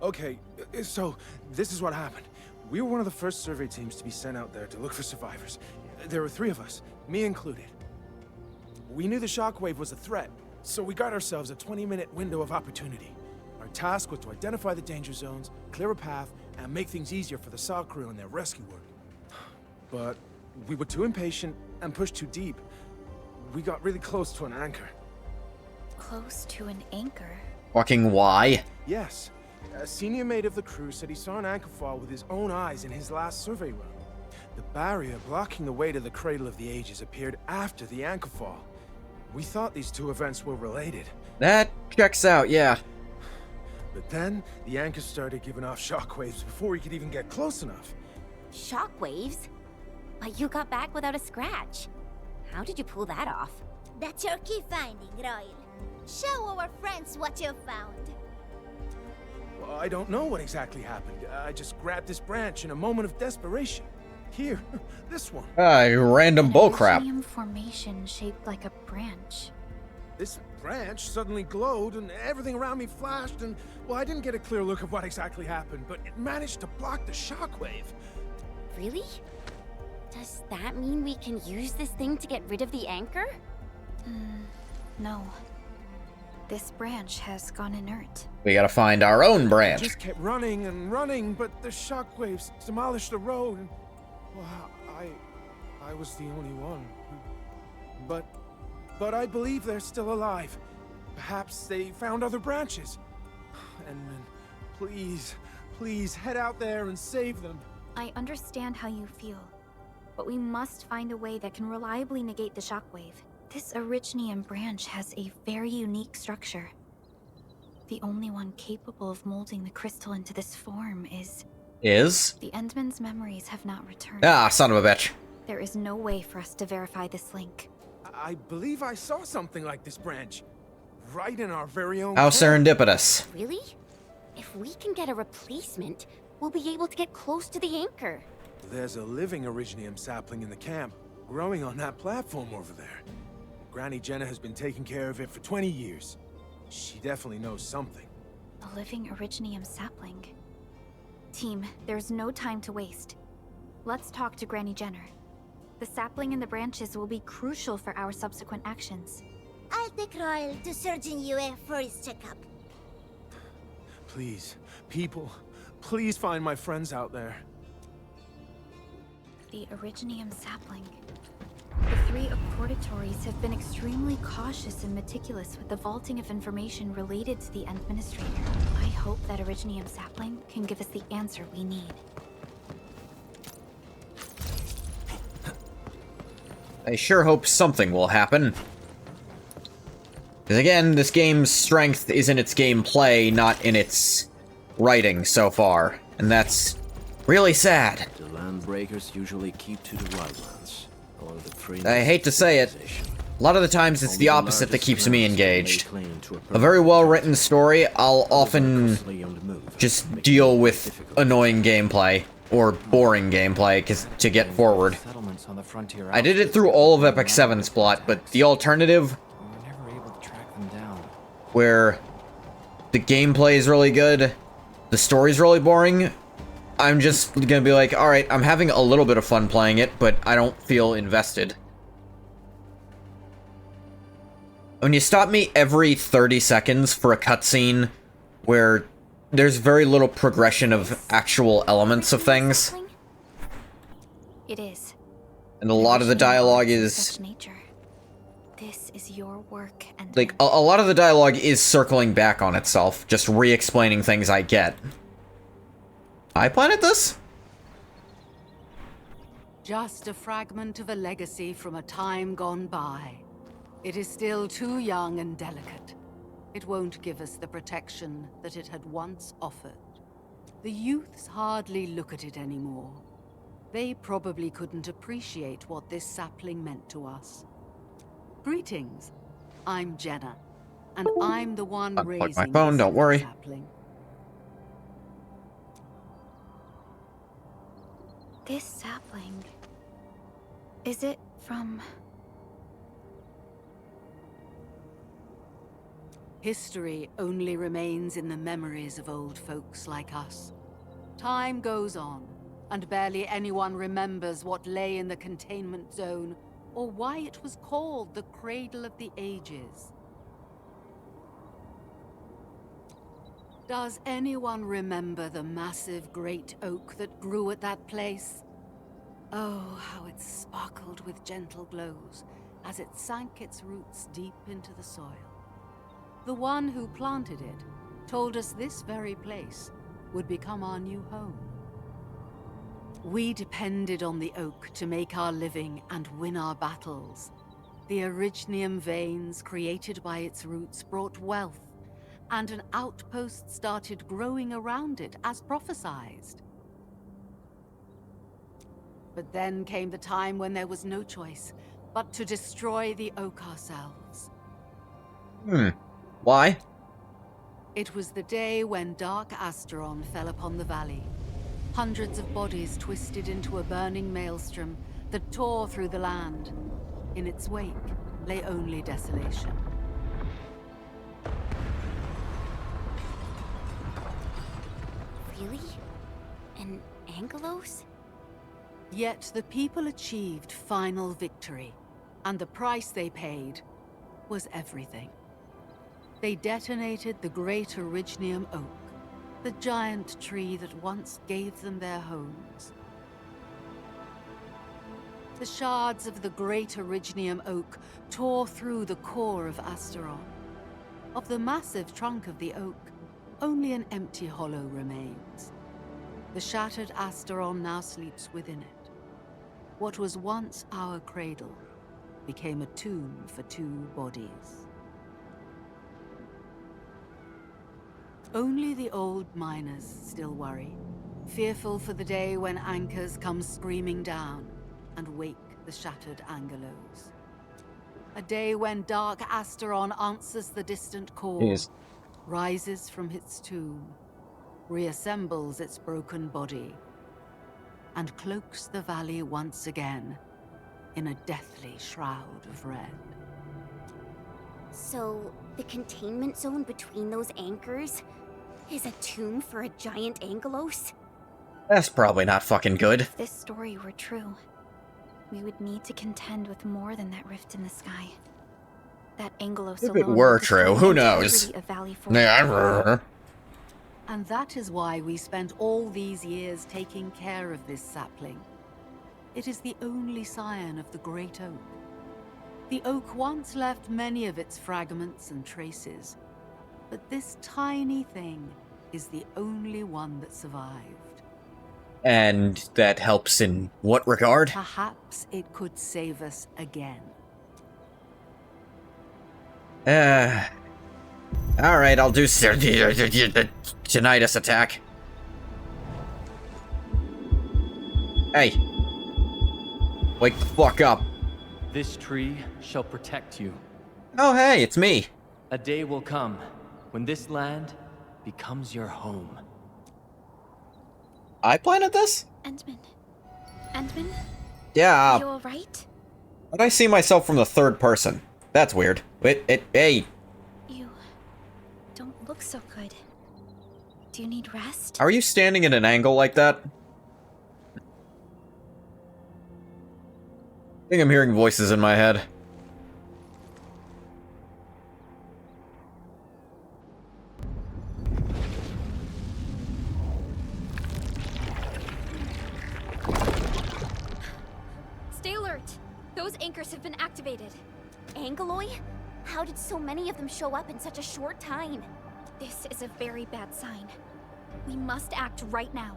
Okay. So, this is what happened. We were one of the first survey teams to be sent out there to look for survivors. There were 3 of us, me included. We knew the shockwave was a threat, so we got ourselves a 20-minute window of opportunity. Our task was to identify the danger zones, clear a path, and make things easier for the SAW crew and their rescue work. But we were too impatient and pushed too deep. We got really close to an anchor. Close to an anchor? Fucking why? Yes. A senior mate of the crew said he saw an anchor fall with his own eyes in his last survey run. The barrier blocking the way to the Cradle of the Ages appeared after the anchor fall. We thought these 2 events were related. That checks out, yeah. But then, the anchor started giving off shockwaves before we could even get close enough. Shockwaves? But you got back without a scratch. How did you pull that off? That's your key finding, Royal. Show our friends what you found. Well, I don't know what exactly happened. I just grabbed this branch in a moment of desperation. Here, this one. Random bullcrap. An formation shaped like a branch. This branch suddenly glowed and everything around me flashed and, well, I didn't get a clear look of what exactly happened, but it managed to block the shockwave. Really? Does that mean we can use this thing to get rid of the anchor? No. This branch has gone inert. We gotta find our own branch. I just kept running and running, but the shockwaves demolished the road. And, well, I was the only one. But I believe they're still alive. Perhaps they found other branches. And please head out there and save them. I understand how you feel, but we must find a way that can reliably negate the shockwave. This Originium branch has a very unique structure. The only one capable of molding the crystal into this form is... The Endman's memories have not returned. Ah, son of a bitch. There is no way for us to verify this link. I believe I saw something like this branch. Right in our very own... How serendipitous. Really? If we can get a replacement, we'll be able to get close to the anchor. There's a living Originium sapling in the camp, growing on that platform over there. Granny Jenna has been taking care of it for 20 years. She definitely knows something. A living Originium sapling. Team, there's no time to waste. Let's talk to Granny Jenner. The sapling and the branches will be crucial for our subsequent actions. I'll take Royal to Surgeon Yue for his checkup. Please, people, please find my friends out there. The Originium sapling. The 3 Accordatores have been extremely cautious and meticulous with the vaulting of information related to the Administrator. I hope that Originium sapling can give us the answer we need. I sure hope something will happen. Because again, this game's strength is in its gameplay, not in its writing so far. And that's really sad. The landbreakers usually keep to the wildlands. I hate to say it, a lot of the times it's the opposite that keeps me engaged. A very well-written story, I'll often just deal with annoying gameplay, or boring gameplay, to get forward. I did it through all of Epic 7's plot, but the alternative, where the gameplay is really good, the story's really boring, I'm just gonna be like, alright, I'm having a little bit of fun playing it, but I don't feel invested. When you stop me every 30 seconds for a cutscene where there's very little progression of actual elements of things. It is. And a lot of the dialogue is... Such nature. This is your work, and... Like, a lot of the dialogue is circling back on itself, just re-explaining things I get. I planted this? Just a fragment of a legacy from a time gone by. It is still too young and delicate. It won't give us the protection that it had once offered. The youths hardly look at it anymore. They probably couldn't appreciate what this sapling meant to us. Greetings. I'm Jenna, and I'm the one Unplug raising my phone, this don't worry. sapling. This sapling... Is it from... History only remains in the memories of old folks like us. Time goes on, and barely anyone remembers what lay in the containment zone, or why it was called the Cradle of the Ages. Does anyone remember the massive great oak that grew at that place? Oh, how it sparkled with gentle glows as it sank its roots deep into the soil. The one who planted it told us this very place would become our new home. We depended on the oak to make our living and win our battles. The Arachnium veins created by its roots brought wealth, and an outpost started growing around it as prophesized. But then came the time when there was no choice but to destroy the oak ourselves. Why? It was the day when Dark Asteron fell upon the valley. Hundreds of bodies twisted into a burning maelstrom that tore through the land. In its wake lay only desolation. Really? An Angelos? Yet the people achieved final victory, and the price they paid was everything. They detonated the great Arachnium oak, the giant tree that once gave them their homes. The shards of the great Arachnium oak tore through the core of Asteron. Of the massive trunk of the oak, only an empty hollow remains. The shattered Asteron now sleeps within it. What was once our cradle became a tomb for two bodies. Only the old miners still worry, fearful for the day when anchors come screaming down and wake the shattered Angelos. A day when Dark Asteron answers the distant call, rises from its tomb, reassembles its broken body, and cloaks the valley once again in a deathly shroud of red. So, the containment zone between those anchors is a tomb for a giant Angelos? That's probably not fucking good. If this story were true, we would need to contend with more than that rift in the sky. That Angelos If alone it were would destroy true, the who entirety knows? of Valley 4. Never. And that is why we spent all these years taking care of this sapling. It is the only scion of the great oak. The oak once left many of its fragments and traces, but this tiny thing is the only one that survived. And that helps in what regard? Perhaps it could save us again. Alright, I'll do tinnitus attack. Hey. Wake the fuck up. This tree shall protect you. Oh hey, it's me. A day will come when this land becomes your home. I planted this? Endman? Endman? Yeah. You alright? But I see myself from the third person. That's weird. Hey. You don't look so good. Do you need rest? Are you standing at an angle like that? I think I'm hearing voices in my head. Stay alert. Those anchors have been activated. Angeloi? How did so many of them show up in such a short time? This is a very bad sign. We must act right now.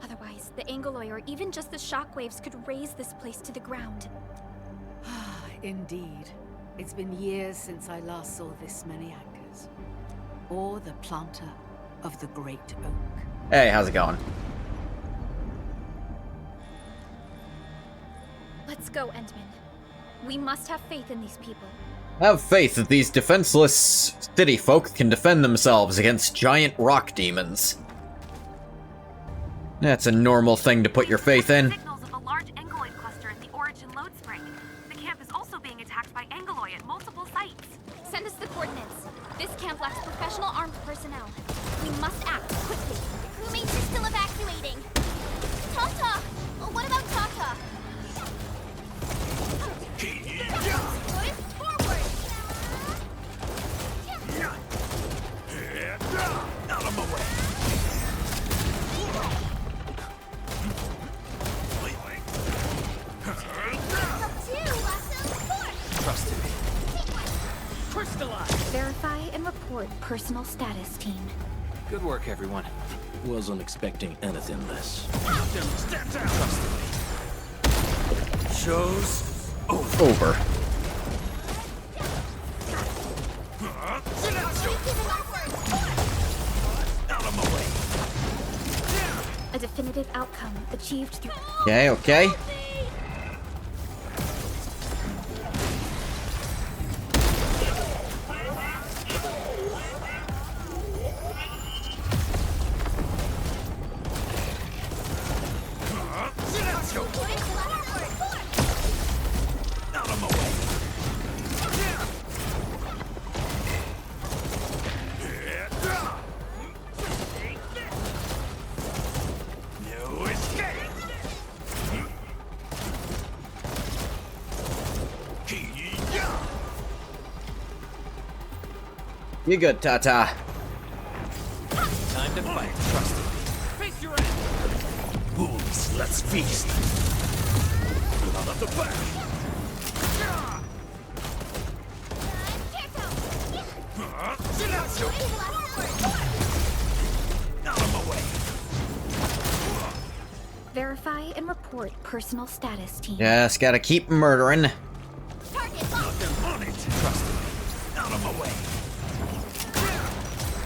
Otherwise, the Angeloi or even just the shockwaves could raze this place to the ground. Indeed. It's been years since I last saw this many anchors. Or the planter of the great oak. Hey, how's it going? Let's go, Endman. We must have faith in these people. Have faith that these defenseless city folk can defend themselves against giant rock demons. That's a normal thing to put your faith in. Signals of a large angeloid cluster at the origin load spring. The camp is also being attacked by angeloi at multiple sites. Send us the coordinates. This camp lacks professional armed personnel. We must act quickly. Crewmates are still evacuating. Tata! Oh, what about Tata? Good, forward! Out of my way. Trust in me. Crystallize! Verify and report personal status, team. Good work, everyone. Wasn't expecting anything less. Step down. Trust in me. Show's Over. out of my way. A definitive outcome achieved through... Okay, okay. Out of my way. No escape. You good, Tata. Time to fight. Trust in me. Face your end. Wolves, let's feast. Out of the back. Out of my way. Verify and report personal status, team. Just gotta keep murdering. Target locked! Got them on it. Trust me. Out of my way.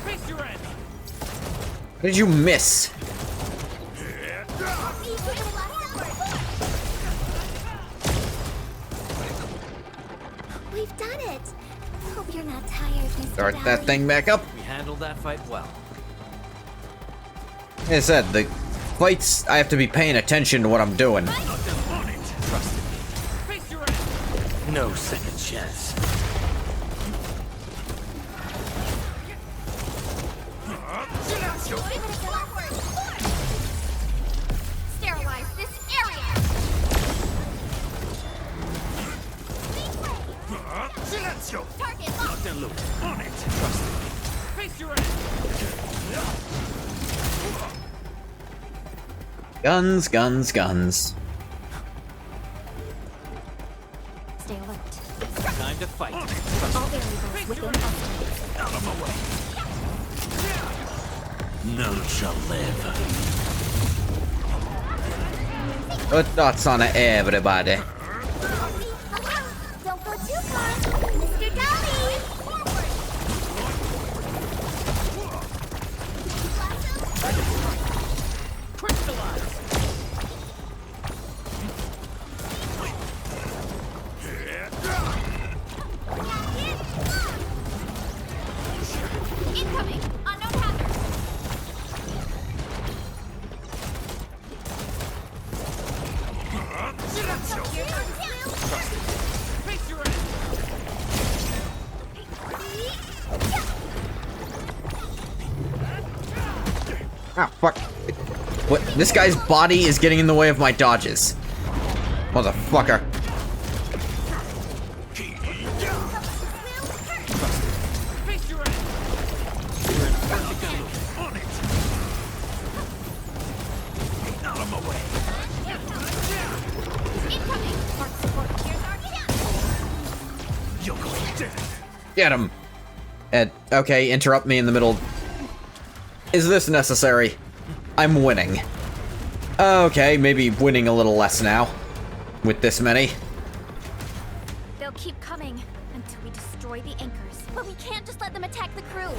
Face your end. What did you miss? We've done it! Hope you're not tired, Mr. Start that Dowling. thing back up. We handled that fight well. Like I said, the fights, I have to be paying attention to what I'm doing. Got them on it. Trust in me. Face your end. No second chance. Sterilize this area! Silencio. Target Lock locked! and load. On it. Trust me. Face your end. Guns, guns, guns. Stay alert. Time to fight. All variables within estimates. Out of my way. None shall live. Good thoughts on it, everybody. Don't go too far! Mr. Dowling! Forward! Crystallize. Incoming! Unknown hazard! Silencio. Trust me. Face your end. Ah, fuck. What? This guy's body is getting in the way of my dodges. Motherfucker. Face your end. You're in perfect loop. On it. Out of my way. Incoming! Mark support. Here's our camp! You're going dead. Get him. Ed, okay, interrupt me in the middle. Is this necessary? I'm winning. Okay, maybe winning a little less now. With this many. They'll keep coming until we destroy the anchors. But we can't just let them attack the crew.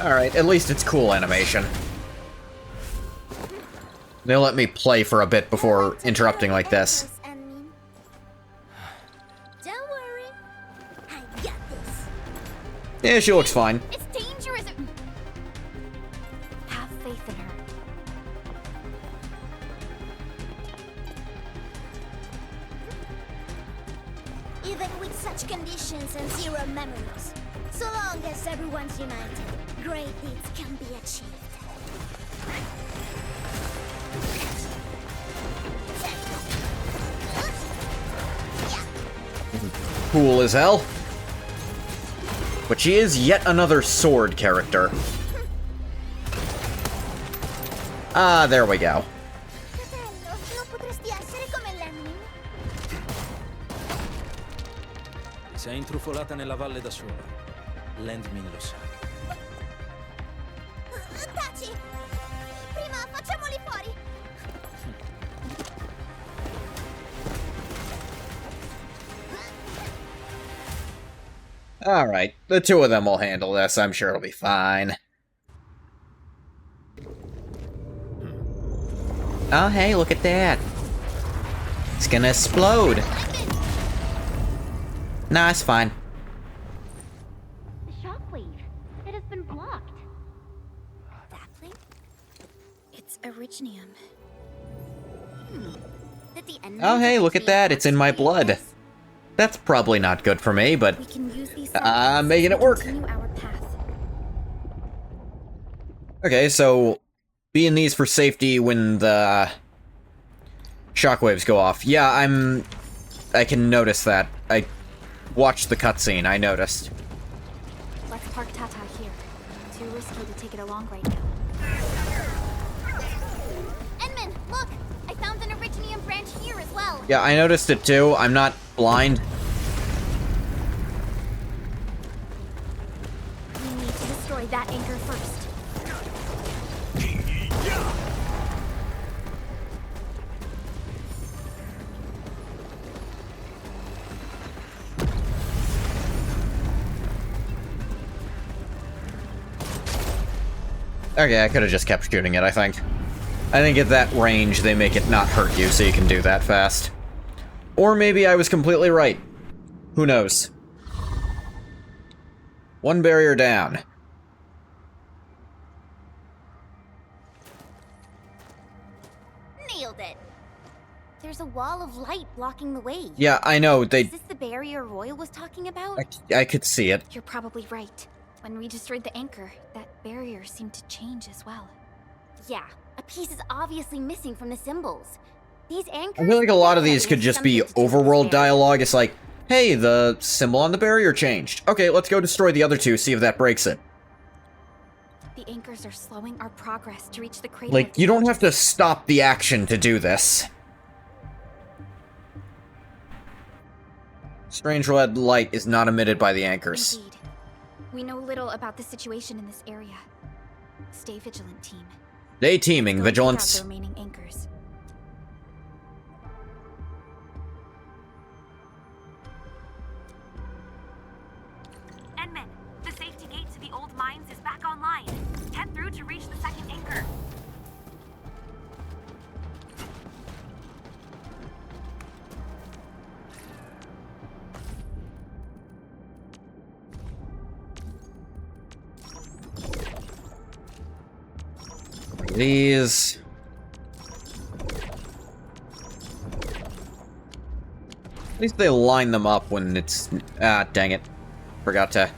Alright, at least it's cool animation. They'll let me play for a bit before interrupting like this. Don't worry. I got this. Yeah, she looks fine. It's dangerous. Have faith in her. Even with such conditions and zero memories, so long as everyone's united, great deeds can be achieved. Cool as hell. But she is yet another sword character. Ah, there we go. Sei intrufolata nella valle da sola. Landmin lo sa. Taci! Prima facciamoli fuori! Alright, the two of them will handle this. I'm sure it'll be fine. Oh, hey, look at that. It's gonna explode. Nah, it's fine. The shockwave. It has been blocked. That thing? It's Originium. Did the enemy Oh, hey, look at that. It's in my blood. Yes. That's probably not good for me, but We can use these I'm making it work. continue our path. Okay, so be in these for safety when the shockwaves go off. Yeah, I can notice that. I watched the cutscene, I noticed. Let's park Tata here. Too risky to take it along right now. Edmund, look! I found an Originium branch here as well. Yeah, I noticed it too. I'm not blind. We need to destroy that anchor first. Okay, I could have just kept shooting it, I think. I think at that range, they make it not hurt you, so you can do that fast. Or maybe I was completely right. Who knows? One barrier down. Nailed it. There's a wall of light blocking the way. Yeah, I know, Is this the barrier Royal was talking about? I could see it. You're probably right. When we destroyed the anchor, that barrier seemed to change as well. Yeah, a piece is obviously missing from the symbols. These anchors. I feel like a lot of these could definitely just be have something to do with overworld this barrier. dialogue. It's like, hey, the symbol on the barrier changed. Okay, let's go destroy the other two, see if that breaks it. The anchors are slowing our progress to reach the crater. Like, you don't have to stop the action to do this. Strange red light is not emitted by the anchors. Indeed. We know little about the situation in this area. Stay vigilant, team. Day teaming, Go take out vigilance. the remaining anchors. Edmund, the safety gate to the old mines is back online. Head through to reach the second anchor. These. At least they line them up when it's... Ah, dang it. Forgot to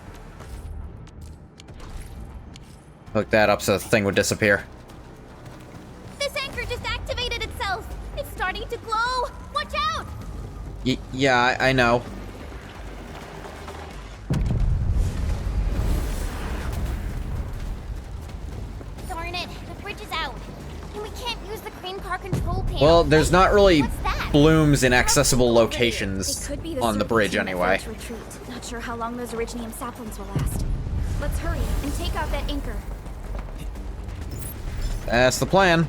hook that up so the thing would disappear. This anchor just activated itself. It's starting to glow. Watch out! Yeah, I know. Darn it, the bridge is out. And we can't use the crane car control panel. Well, there's not really What's that? blooms in accessible They locations could be the on the survey bridge team that anyway. failed to retreat. Not sure how long those Originium saplings will last. Let's hurry and take out that anchor. That's the plan.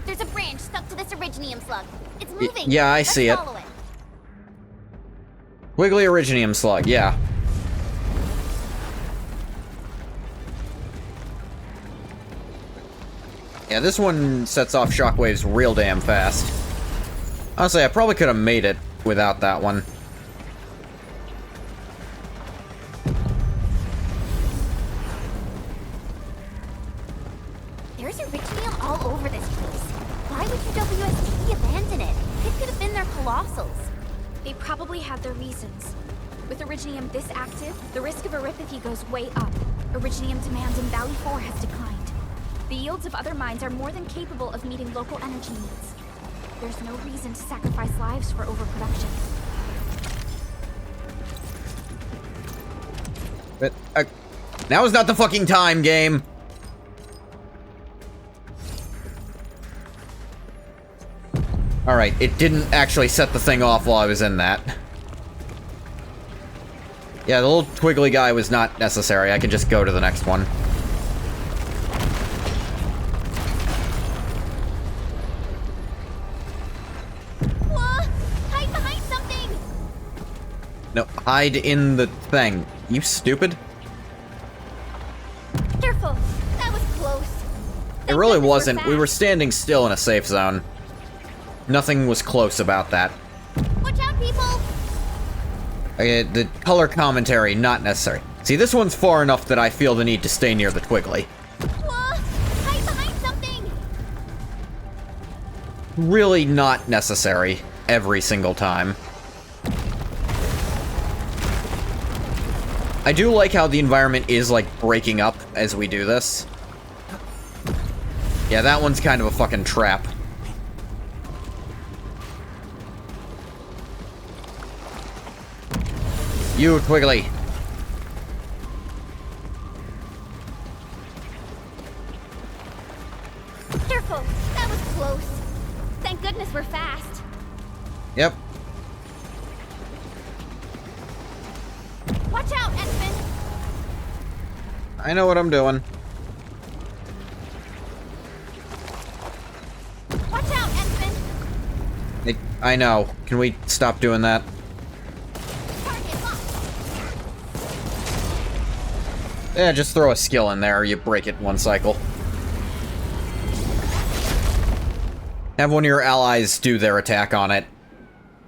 There's a branch stuck to this Originium slug. It's moving. yeah, I Let's see it. follow Wiggly Originium Slug, yeah. Yeah, this one sets off shockwaves real damn fast. Honestly, I probably could have made it without that one. There's Originium all over this place. Why would UWST abandon it? It could have been their colossals. They probably had their reasons. With Originium this active, the risk of eripathy goes way up. Originium demand in Valley 4 has declined. The yields of other mines are more than capable of meeting local energy needs. There's no reason to sacrifice lives for overproduction. But, now is not the fucking time, game! Alright, it didn't actually set the thing off while I was in that. Yeah, the little twiggly guy was not necessary. I can just go to the next one. Hide behind something! No, hide in the thing. You stupid? Careful! That was close. It really wasn't. We were standing still in a safe zone. Nothing was close about that. Watch out, people! Okay, the color commentary, not necessary. See, this one's far enough that I feel the need to stay near the twiggly. Hide behind something! Really not necessary every single time. I do like how the environment is, like, breaking up as we do this. Yeah, that one's kind of a fucking trap. You, Twiggly. Careful! That was close. Thank goodness we're fast. Yep. Watch out, Ensign! I know what I'm doing. Watch out, Ensign! I know. Can we stop doing that? Yeah, just throw a skill in there, you break it in one cycle. Have one of your allies do their attack on it.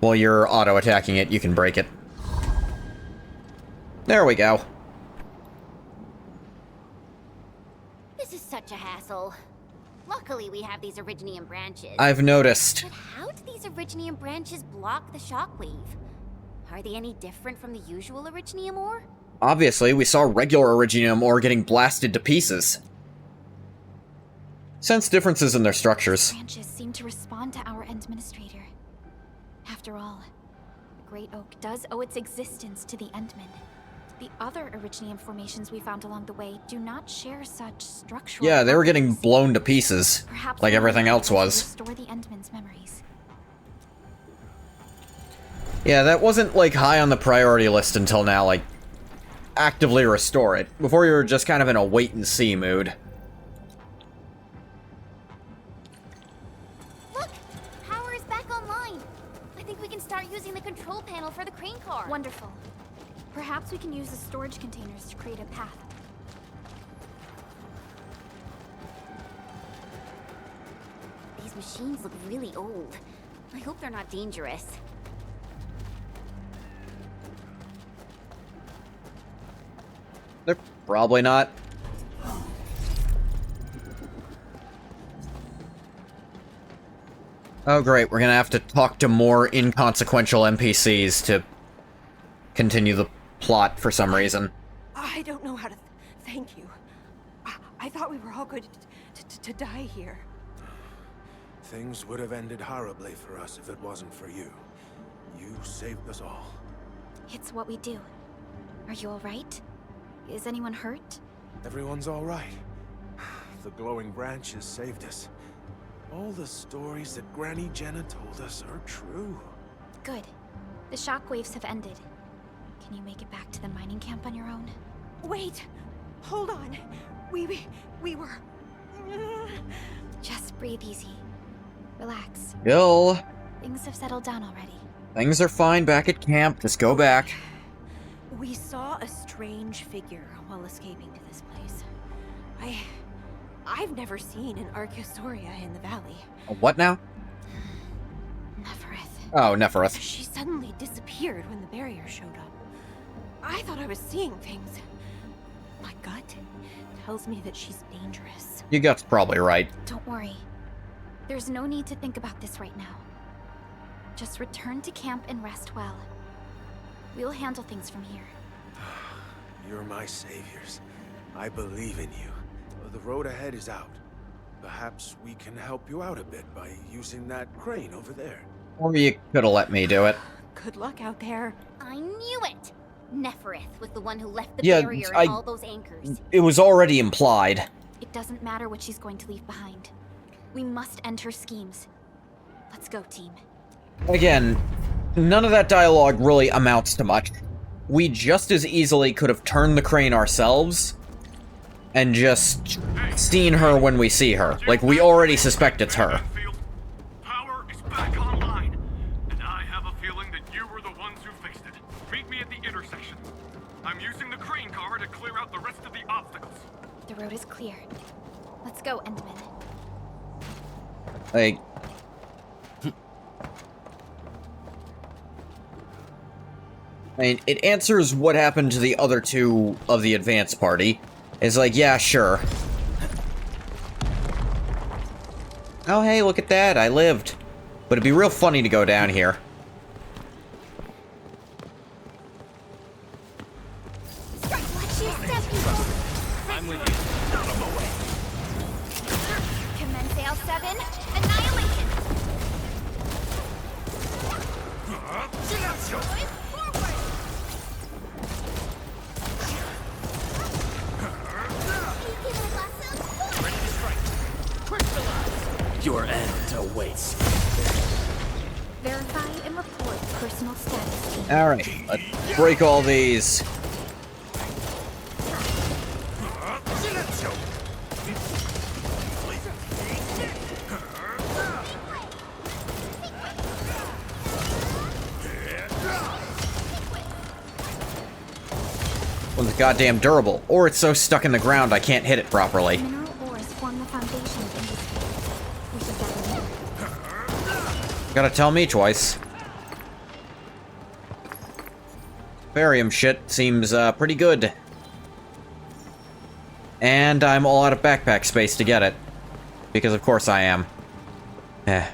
While you're auto-attacking it, you can break it. There we go. This is such a hassle. Luckily, we have these Originium branches. I've noticed. But how do these Originium branches block the shockwave? Are they any different from the usual Originium ore? Obviously, we saw regular Originium ore getting blasted to pieces. Sense differences in their structures. Branches seem to respond to our Endministrator. After all, the Great Oak does owe its existence to the Endmen. The other Originium formations we found along the way do not share such structural... Yeah, they were getting blown to pieces, Perhaps like everything else was. Restore the Endmen's memories. Yeah, that wasn't, like, high on the priority list until now, like, actively restore it. Before you were just kind of in a wait-and-see mood. Look! Power is back online. I think we can start using the control panel for the crane car. Wonderful. Perhaps we can use the storage containers to create a path. These machines look really old. I hope they're not dangerous. They're probably not. Oh great, we're gonna have to talk to more inconsequential NPCs to continue the plot for some reason. I don't know how to thank you. I thought we were all going to die here. Things would have ended horribly for us if it wasn't for you. You saved us all. It's what we do. Are you all right? Is anyone hurt? Everyone's all right. The glowing branches saved us. All the stories that Granny Jenna told us are true. Good. The shockwaves have ended. Can you make it back to the mining camp on your own? Wait! Hold on. We were... Just breathe easy. Relax. Bill. Things have settled down already. Things are fine back at camp. Just go back. We saw a strange figure while escaping to this place. I've never seen an Archaeosauria in the valley. A what now? Nefereth. Oh, Nefereth. She suddenly disappeared when the barrier showed up. I thought I was seeing things. My gut tells me that she's dangerous. Your gut's probably right. Don't worry. There's no need to think about this right now. Just return to camp and rest well. We'll handle things from here. You're my saviors. I believe in you. The road ahead is out. Perhaps we can help you out a bit by using that crane over there. Or you could have let me do it. Good luck out there. I knew it! Nefereth was the one who left the Yeah, barrier and all those anchors. It was already implied. It doesn't matter what she's going to leave behind. We must end her schemes. Let's go, team. Again, none of that dialogue really amounts to much. We just as easily could have turned the crane ourselves and just seen her when we see her. Like, we already suspect it's her. Power is back online, and I have a feeling that you were the ones who fixed it. Meet me at the intersection. I'm using the crane car to clear out the rest of the obstacles. The road is clear. Let's go, Enderman. Like... I mean, it answers what happened to the other two of the advance party. It's like, yeah, sure. Oh, hey, look at that, I lived. But it'd be real funny to go down here. I'm with you. Commence AL7, annihilation! Your end awaits. Verify and report personal status team. Alright, let's break all these. One's goddamn durable, or it's so stuck in the ground I can't hit it properly. Mineral ores form the foundation of industry. We should gather more. Gotta tell me twice. Barium shit seems pretty good. And I'm all out of backpack space to get it. Because of course I am. Eh.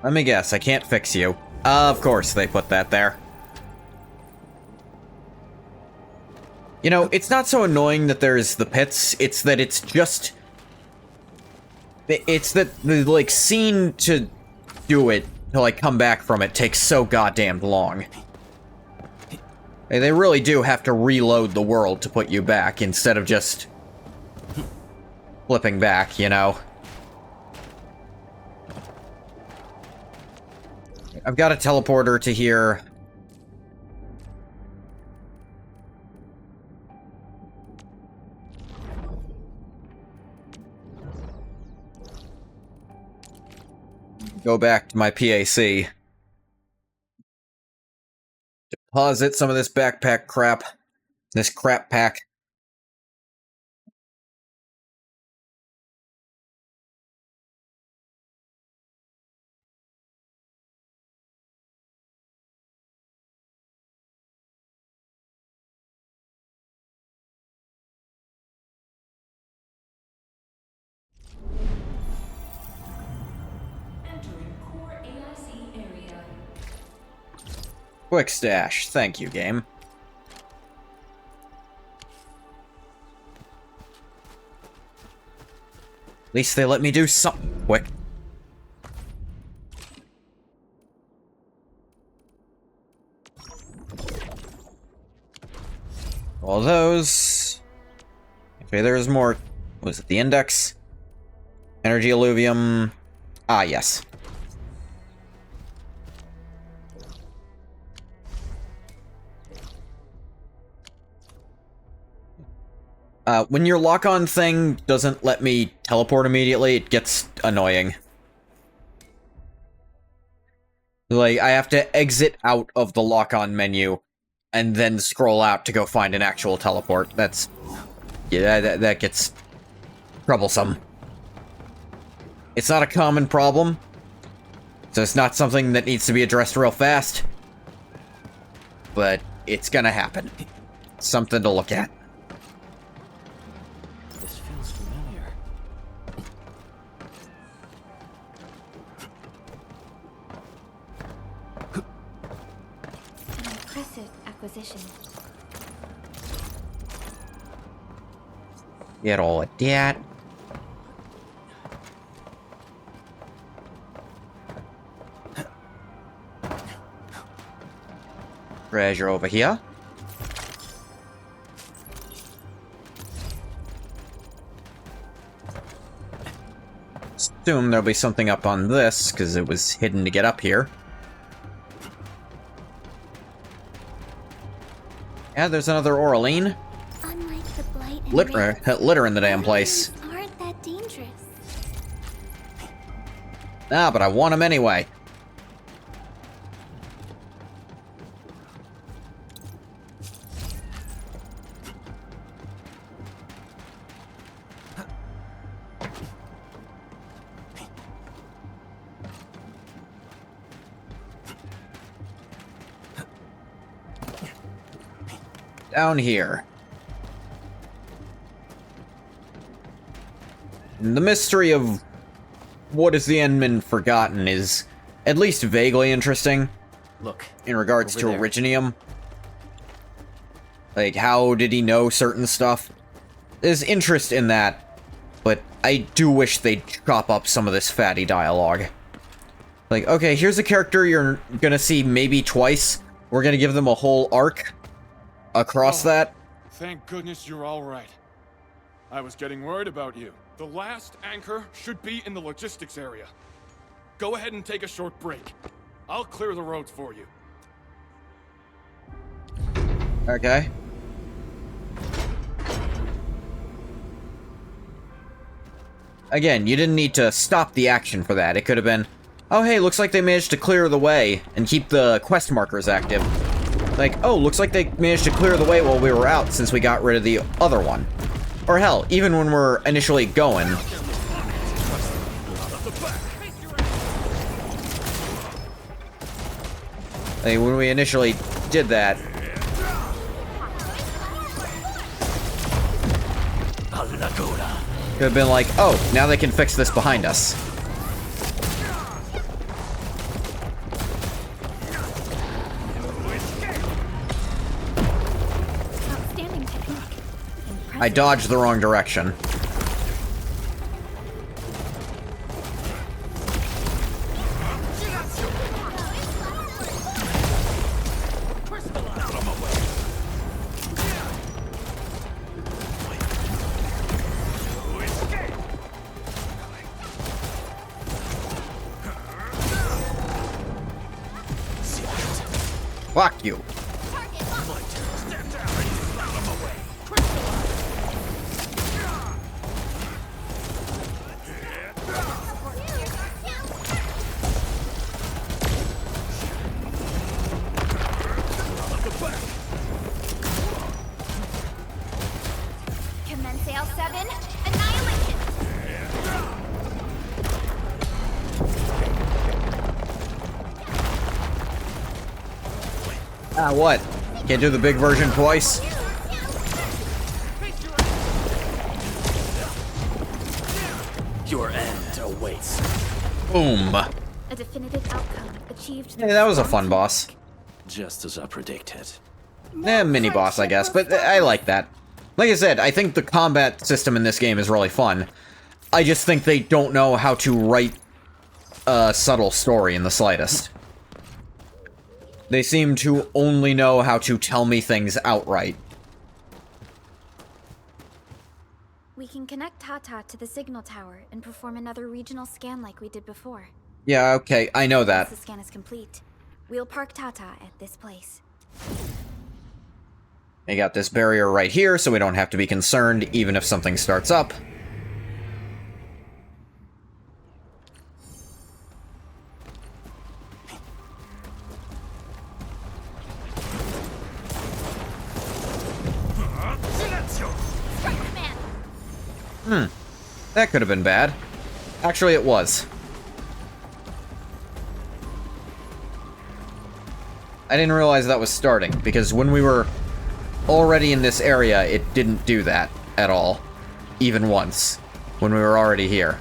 Let me guess, I can't fix you. Of course they put that there. You know, it's not so annoying that there's the pits, it's that it's just... It's that the, like, scene to do it, to, like, come back from it takes so goddamn long. They really do have to reload the world to put you back, instead of just... flipping back, you know? I've got a teleporter to here. Go back to my PAC. Deposit some of this backpack crap. This crap pack. Quick stash. Thank you, game. At least they let me do something quick. All those. Okay, there's more. Was it the index? Energy alluvium. Ah, yes. When your lock-on thing doesn't let me teleport immediately, it gets annoying. Like, I have to exit out of the lock-on menu, and then scroll out to go find an actual teleport. That's... yeah, that gets troublesome. It's not a common problem, so it's not something that needs to be addressed real fast. But it's gonna happen. Something to look at. This feels familiar. An impressive acquisition. Get all of that. Treasure over here. Assume there'll be something up on this, because it was hidden to get up here. Yeah, there's another Oraline. Unlike the blight and Litter in the damn place. aren't that dangerous. Ah, but I want them anyway. Down here. The mystery of what is the Endman forgotten is at least vaguely interesting. Look, in regards to there. Originium. Like, how did he know certain stuff? There's interest in that, but I do wish they'd chop up some of this fatty dialogue. Like, okay, here's a character you're gonna see maybe twice. We're gonna give them a whole arc across that. Thank goodness you're all right. I was getting worried about you. The last anchor should be in the logistics area. Go ahead and take a short break. I'll clear the roads for you. Okay. Again, you didn't need to stop the action for that. It could have been, oh hey, looks like they managed to clear the way and keep the quest markers active. Like, oh, looks like they managed to clear the way while we were out since we got rid of the other one. Or hell, even when we're initially going. Like, when we initially did that. Could have been like, oh, now they can fix this behind us. Outstanding technique. I dodged the wrong direction. Fuck you. Commence AL7, annihilation. Ah, what? Can't do the big version twice? Your end awaits. Boom. A definitive outcome achieved. Hey, that was a fun boss. Just as I predicted. Mini boss, I guess, but I like that. Like I said, I think the combat system in this game is really fun. I just think they don't know how to write a subtle story in the slightest. They seem to only know how to tell me things outright. We can connect Tata to the signal tower and perform another regional scan like we did before. Yeah, okay, I know that. Once the scan is complete, we'll park Tata at this place. We got this barrier right here, so we don't have to be concerned even if something starts up. That could have been bad. Actually, it was. I didn't realize that was starting, because when we were already in this area, it didn't do that at all. Even once. When we were already here.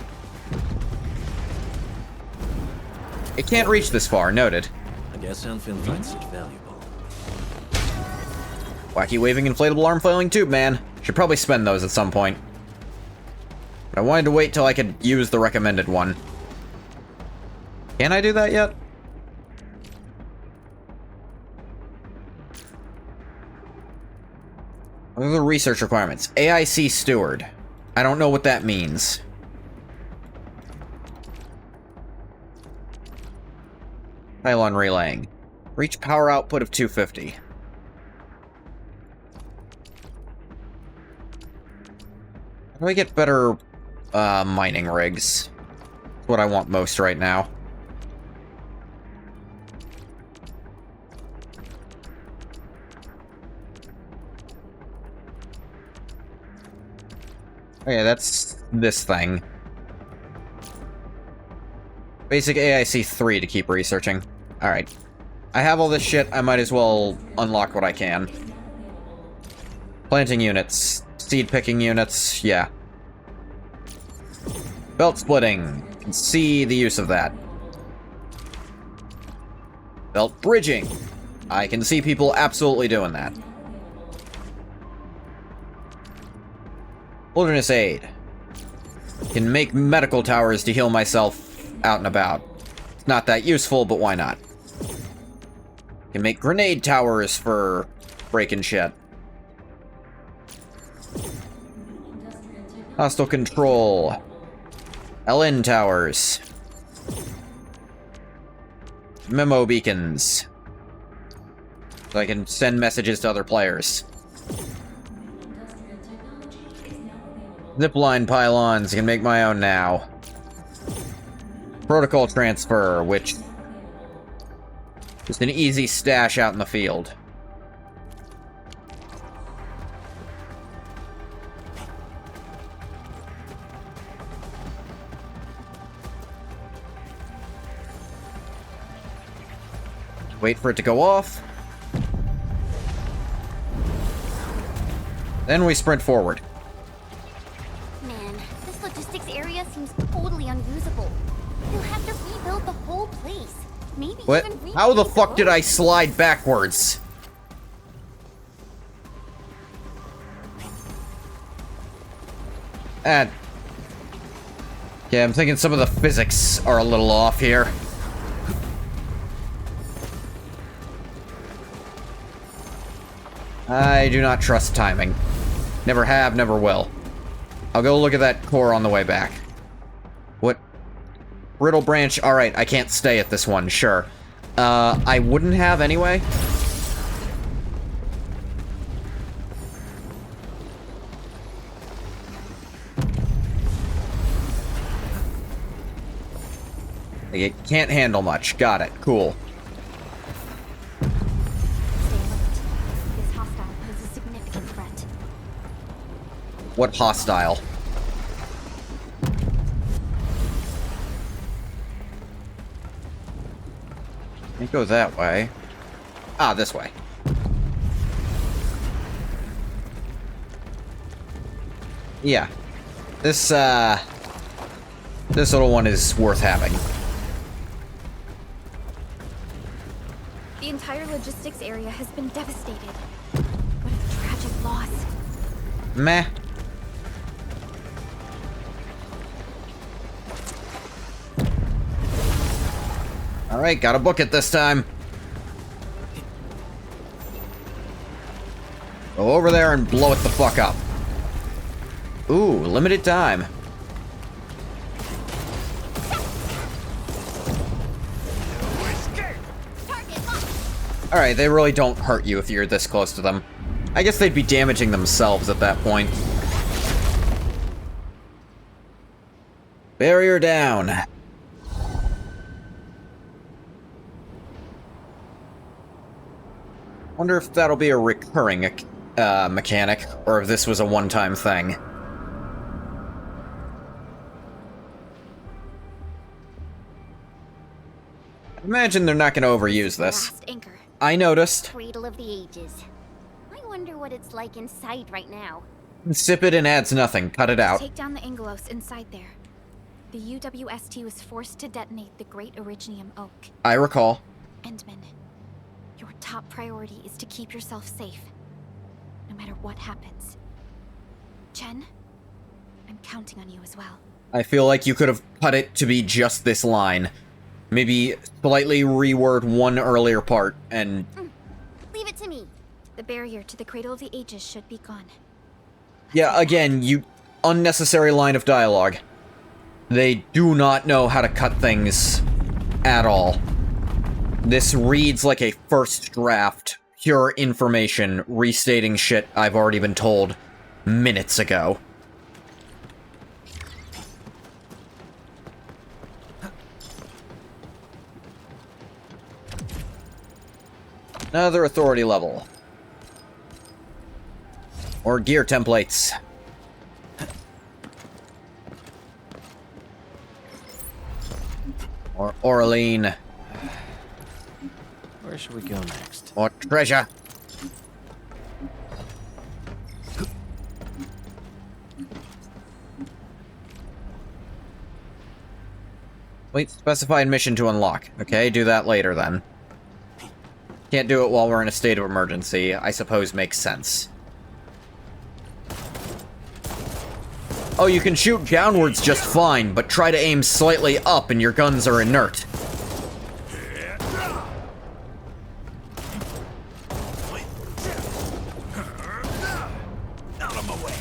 It can't reach this far, noted. I guess Enfield finds it valuable. Wacky waving inflatable arm flailing tube, man. Should probably spend those at some point. But I wanted to wait till I could use the recommended one. Can I do that yet? What are the research requirements? AIC Steward. I don't know what that means. Pylon relaying. Reach power output of 250. How do I get better mining rigs? That's what I want most right now. Okay, that's this thing. Basic AIC 3 to keep researching. Alright. I have all this shit, I might as well unlock what I can. Planting units. Seed picking units, yeah. Belt splitting. Can see the use of that. Belt bridging. I can see people absolutely doing that. Wilderness aid. Can make medical towers to heal myself out and about. It's not that useful, but why not? Can make grenade towers for breaking shit. Hostile control. LN towers. Memo beacons. So I can send messages to other players. Zipline pylons, I can make my own now. Protocol transfer, which is an easy stash out in the field. Wait for it to go off. Then we sprint forward. Man, this logistics area seems totally unusable. You'll have to rebuild the whole place. Maybe What? even rebuild How the fuck did I slide backwards? Yeah, I'm thinking some of the physics are a little off here. I do not trust timing. Never have, never will. I'll go look at that core on the way back. What? Brittle branch, alright, I can't stay at this one, sure. I wouldn't have anyway. It can't handle much, got it, cool. What hostile? Let me go that way. Ah, this way. Yeah. This little one is worth having. The entire logistics area has been devastated. What a tragic loss. Meh. Alright, gotta book it this time. Go over there and blow it the fuck up. Ooh, limited time. Alright, they really don't hurt you if you're this close to them. I guess they'd be damaging themselves at that point. Barrier down. Wonder if that'll be a recurring mechanic, or if this was a one-time thing. I imagine they're not going to overuse this. Last anchor. I noticed. Cradle of the Ages. I wonder what it's like inside right now. Insipid and adds nothing. Cut it out. Take down the Angelos inside there. The UWST was forced to detonate the Great Originium Oak. I recall. Endman, your top priority is to keep yourself safe, no matter what happens. Chen, I'm counting on you as well. I feel like you could have cut it to be just this line. Maybe slightly reword one earlier part, and... Leave it to me. The barrier to the Cradle of the Ages should be gone. Yeah, again, you unnecessary line of dialogue. They do not know how to cut things at all. This reads like a first draft, pure information, restating shit I've already been told minutes ago. Another authority level. Or gear templates. Or Oraline. Where should we go next? Or treasure. Wait, specified mission to unlock. Okay, do that later then. Can't do it while we're in a state of emergency. I suppose makes sense. Oh, you can shoot downwards just fine, but try to aim slightly up and your guns are inert. Out of my way.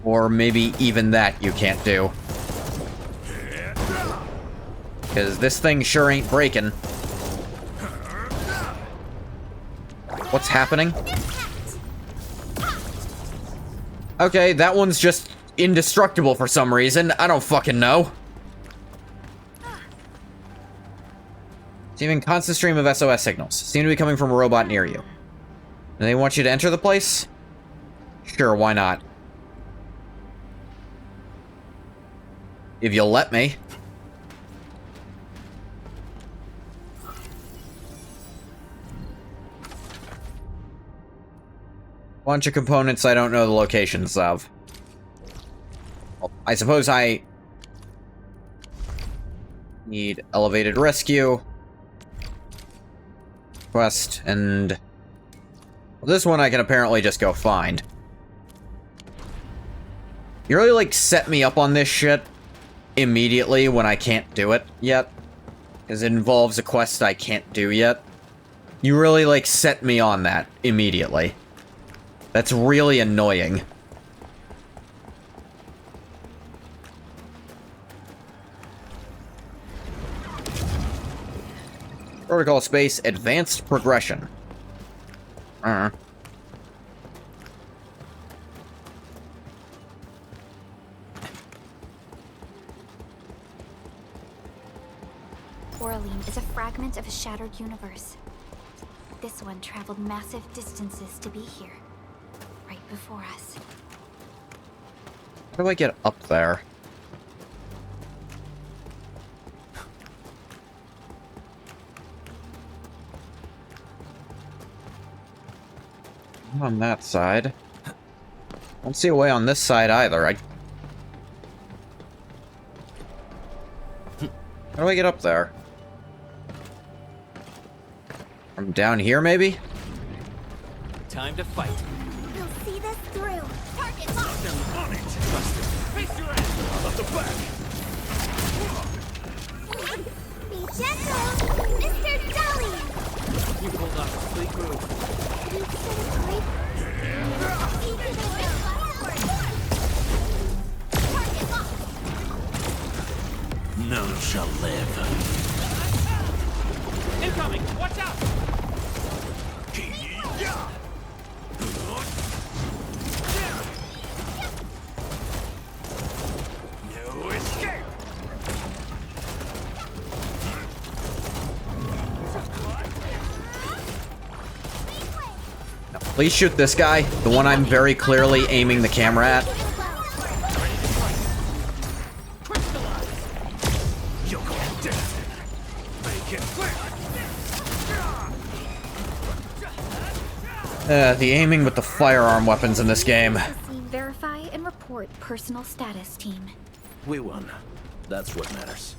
Or maybe even that you can't do. Because this thing sure ain't breaking. What's happening? Okay, that one's just indestructible for some reason. I don't fucking know. Receiving constant stream of SOS signals. Seem to be coming from a robot near you. Do they want you to enter the place? Sure, why not? If you'll let me. Bunch of components I don't know the locations of. Well, I suppose I need elevated rescue. Quest, and... well, this one I can apparently just go find. You really, like, set me up on this shit immediately when I can't do it yet. Because it involves a quest I can't do yet. You really, like, set me on that immediately. That's really annoying. Protocol space, advanced progression. Oraline is a fragment of a shattered universe. This one traveled massive distances to be here. Right before us. How do I get up there? I'm on that side. Don't see a way on this side either. How do I get up there? From down here, maybe? Time to fight. We'll see this through. Target locked. On it. Face your ass. Off the back. Be gentle, Mr. Dolly. You pulled off a sleek move. You said it right. Target locked. None shall live. Incoming! Watch out! Please shoot this guy, the one I'm very clearly aiming the camera at. The aiming with the firearm weapons in this game. Verify and report personal status, team. We won. That's what matters.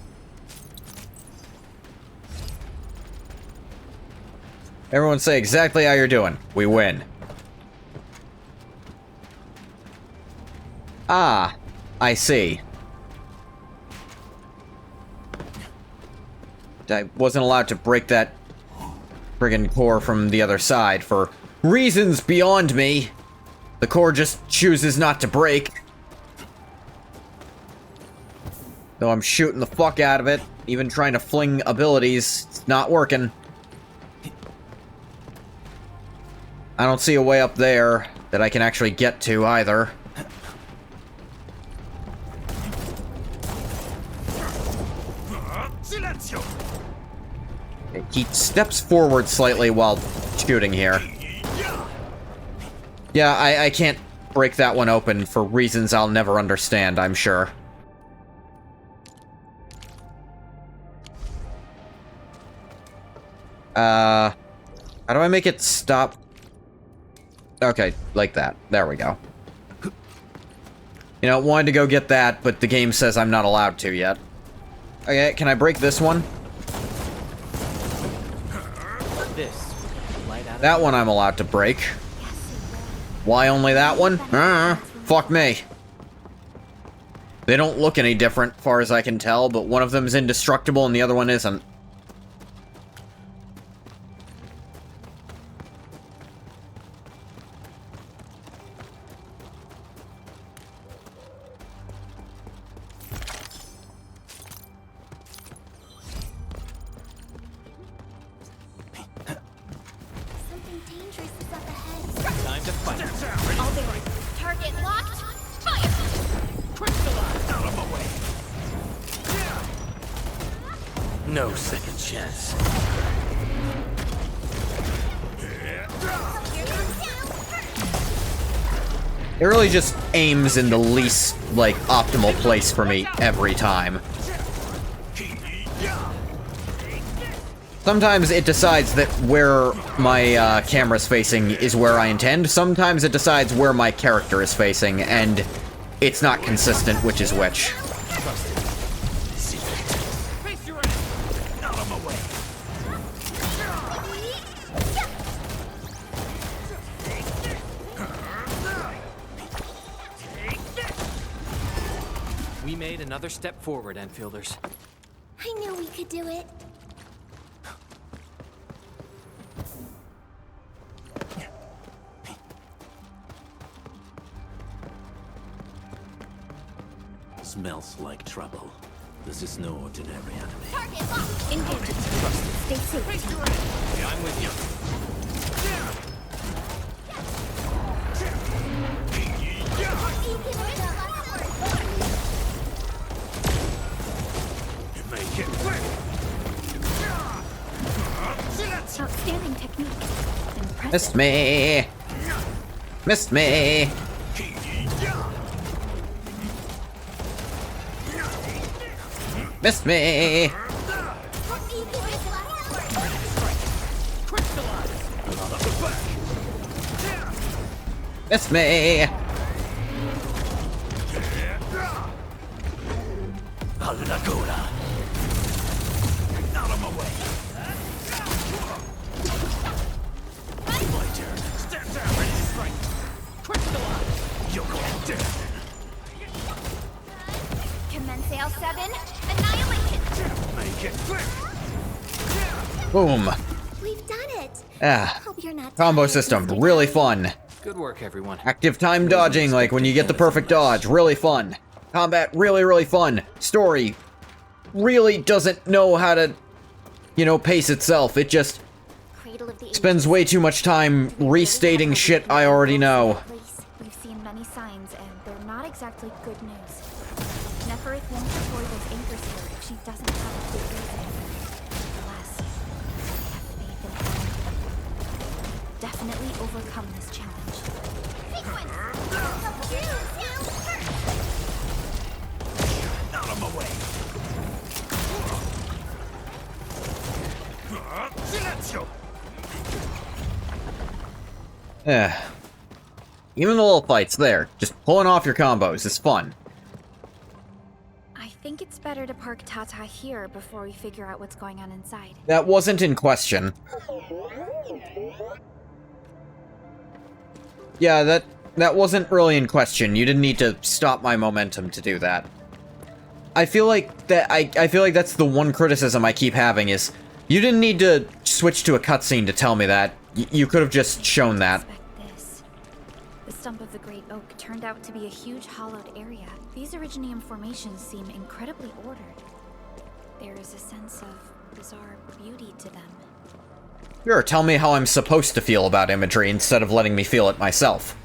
Everyone say exactly how you're doing. We win. Ah, I see. I wasn't allowed to break that friggin' core from the other side for reasons beyond me. The core just chooses not to break. Though I'm shooting the fuck out of it, even trying to fling abilities, it's not working. I don't see a way up there that I can actually get to either. He steps forward slightly while shooting here. Yeah, I can't break that one open for reasons I'll never understand, I'm sure. How do I make it stop? Okay, like that. There we go. You know, wanted to go get that, but the game says I'm not allowed to yet. Okay, can I break this one? That one I'm allowed to break. Why only that one? Fuck me. They don't look any different, far as I can tell, but one of them is indestructible and the other one isn't. No second chance. It really just aims in the least, like, optimal place for me every time. Sometimes it decides that where my camera's facing is where I intend. Sometimes it decides where my character is facing, and it's not consistent which is which. We made another step forward, Enfielders. I knew we could do it. Smells like trouble. This is no ordinary enemy. Target locked. Engage. Stay safe. I'm with you. Outstanding technique. Impressive. Missed me! Missed me! Missed me! Missed me! Out of my way. My turn. Stand down, ready to strike. Crystallize. You're going down. Commence L7. Annihilation. Make it quick. Boom. We've done it. Ah. Hope you're not Combo tired, system, Mr. really Guy. fun. Good work, everyone. Active time dodging, like when you get the perfect dodge, really fun. Combat, really, really fun. Story, really doesn't know how to, you know, pace itself. It just spends way too much time restating shit I already know. We've seen many signs, and they're not exactly good news. Neferith won't deploy those anchors here if she doesn't have a good reason. Alas, I have faith in her. definitely overcome this challenge. Out of my way. Silenzio. Yeah. Even the little fights there, just pulling off your combos is fun. I think it's better to park Tata here before we figure out what's going on inside. That wasn't in question. Yeah, that wasn't really in question. You didn't need to stop my momentum to do that. I feel like that's the one criticism I keep having is you didn't need to switch to a cutscene to tell me that. You could have just shown that. The stump of the great oak turned out to be a huge hollowed area. These Originium formations seem incredibly ordered. There is a sense of bizarre beauty to them. Sure, tell me how I'm supposed to feel about imagery instead of letting me feel it myself.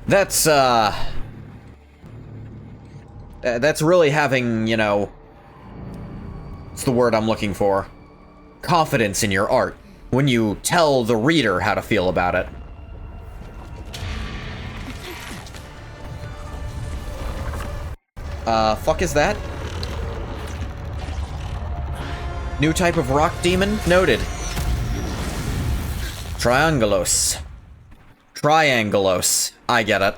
That's really having, you know, what's the word I'm looking for? Confidence in your art, when you tell the reader how to feel about it. Fuck is that? New type of rock demon? Noted. Triangulos. Triangulos. I get it.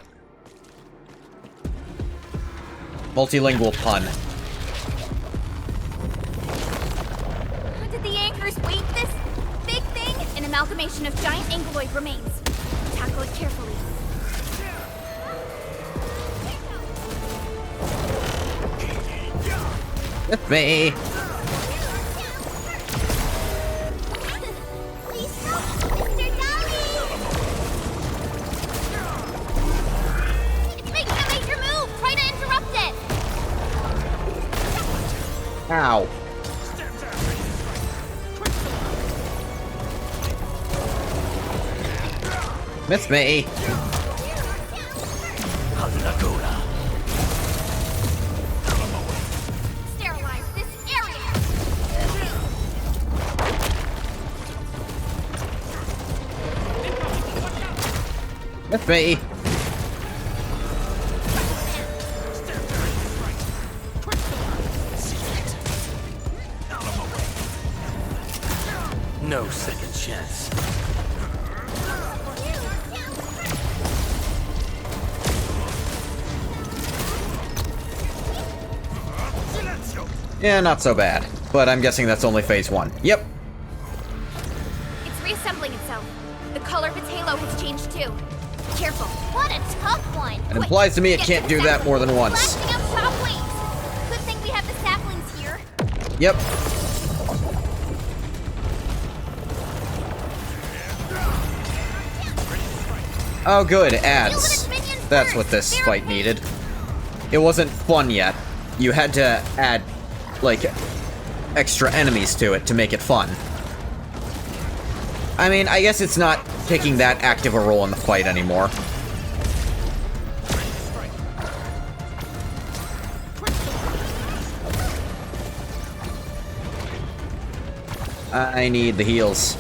Multilingual pun. Did the anchors weight this big thing? An amalgamation of giant anguloid remains. Tackle it carefully. With me. Please stop, Mr. Dolly! It's making a major move! Try to interrupt it! Ow. Miss me. Sterilize this area! Miss me. No second chance. Yeah, not so bad. But I'm guessing that's only phase 1. Yep. It's reassembling itself. The color of its halo has changed too. Careful. What a tough one! It implies to me it can't do that more than once. Blasting out shockwaves! Good thing we have the saplings here. Yep. Oh good, ads. That's what this fight needed. It wasn't fun yet. You had to add, like, extra enemies to it to make it fun. I mean, I guess it's not taking that active a role in the fight anymore. I need the heals.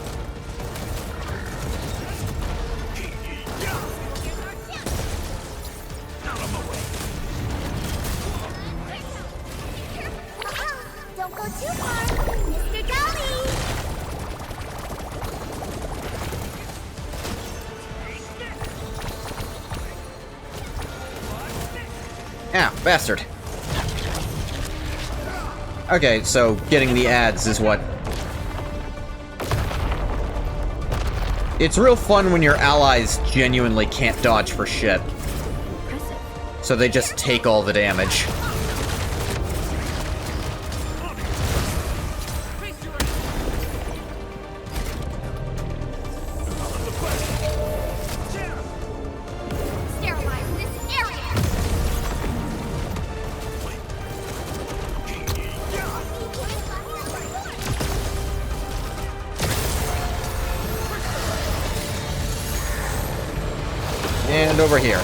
Don't go too far, Mr. Dolly! Ah, bastard. Okay, so getting the ads is what... It's real fun when your allies genuinely can't dodge for shit. So they just take all the damage. Sterilize this area! And over here.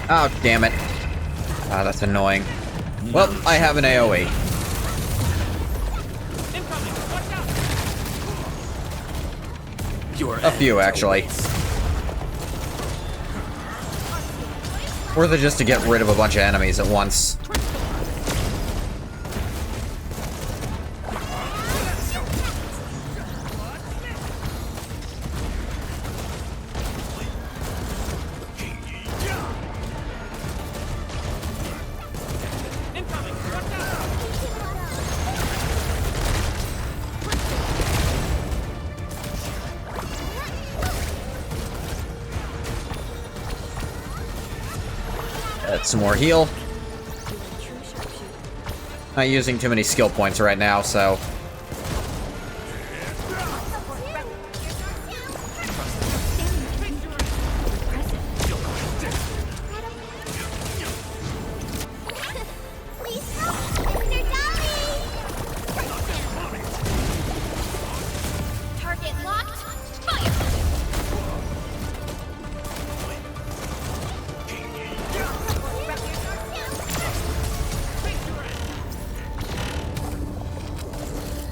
Oh, damn it. Ah, that's annoying. Well, I have an AoE. A few, actually. Worth it just to get rid of a bunch of enemies at once. Some more heal. Not using too many skill points right now, so...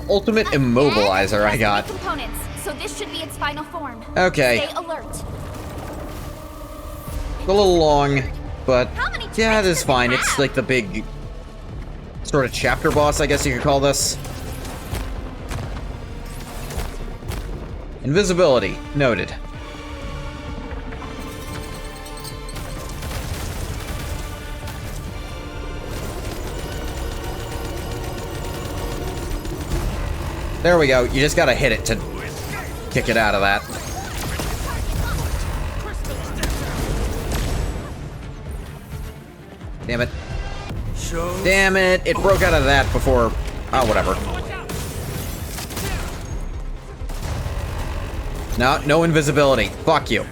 Ultimate immobilizer I got. Components, so this should be its final form. Okay. Stay alert. It's a little long, but yeah, it is fine. It's like the big sort of chapter boss, I guess you could call this. Invisibility, noted. There we go. You just gotta hit it to kick it out of that. Damn it. Damn it. It broke out of that before... Oh, whatever. No, no invisibility. Fuck you.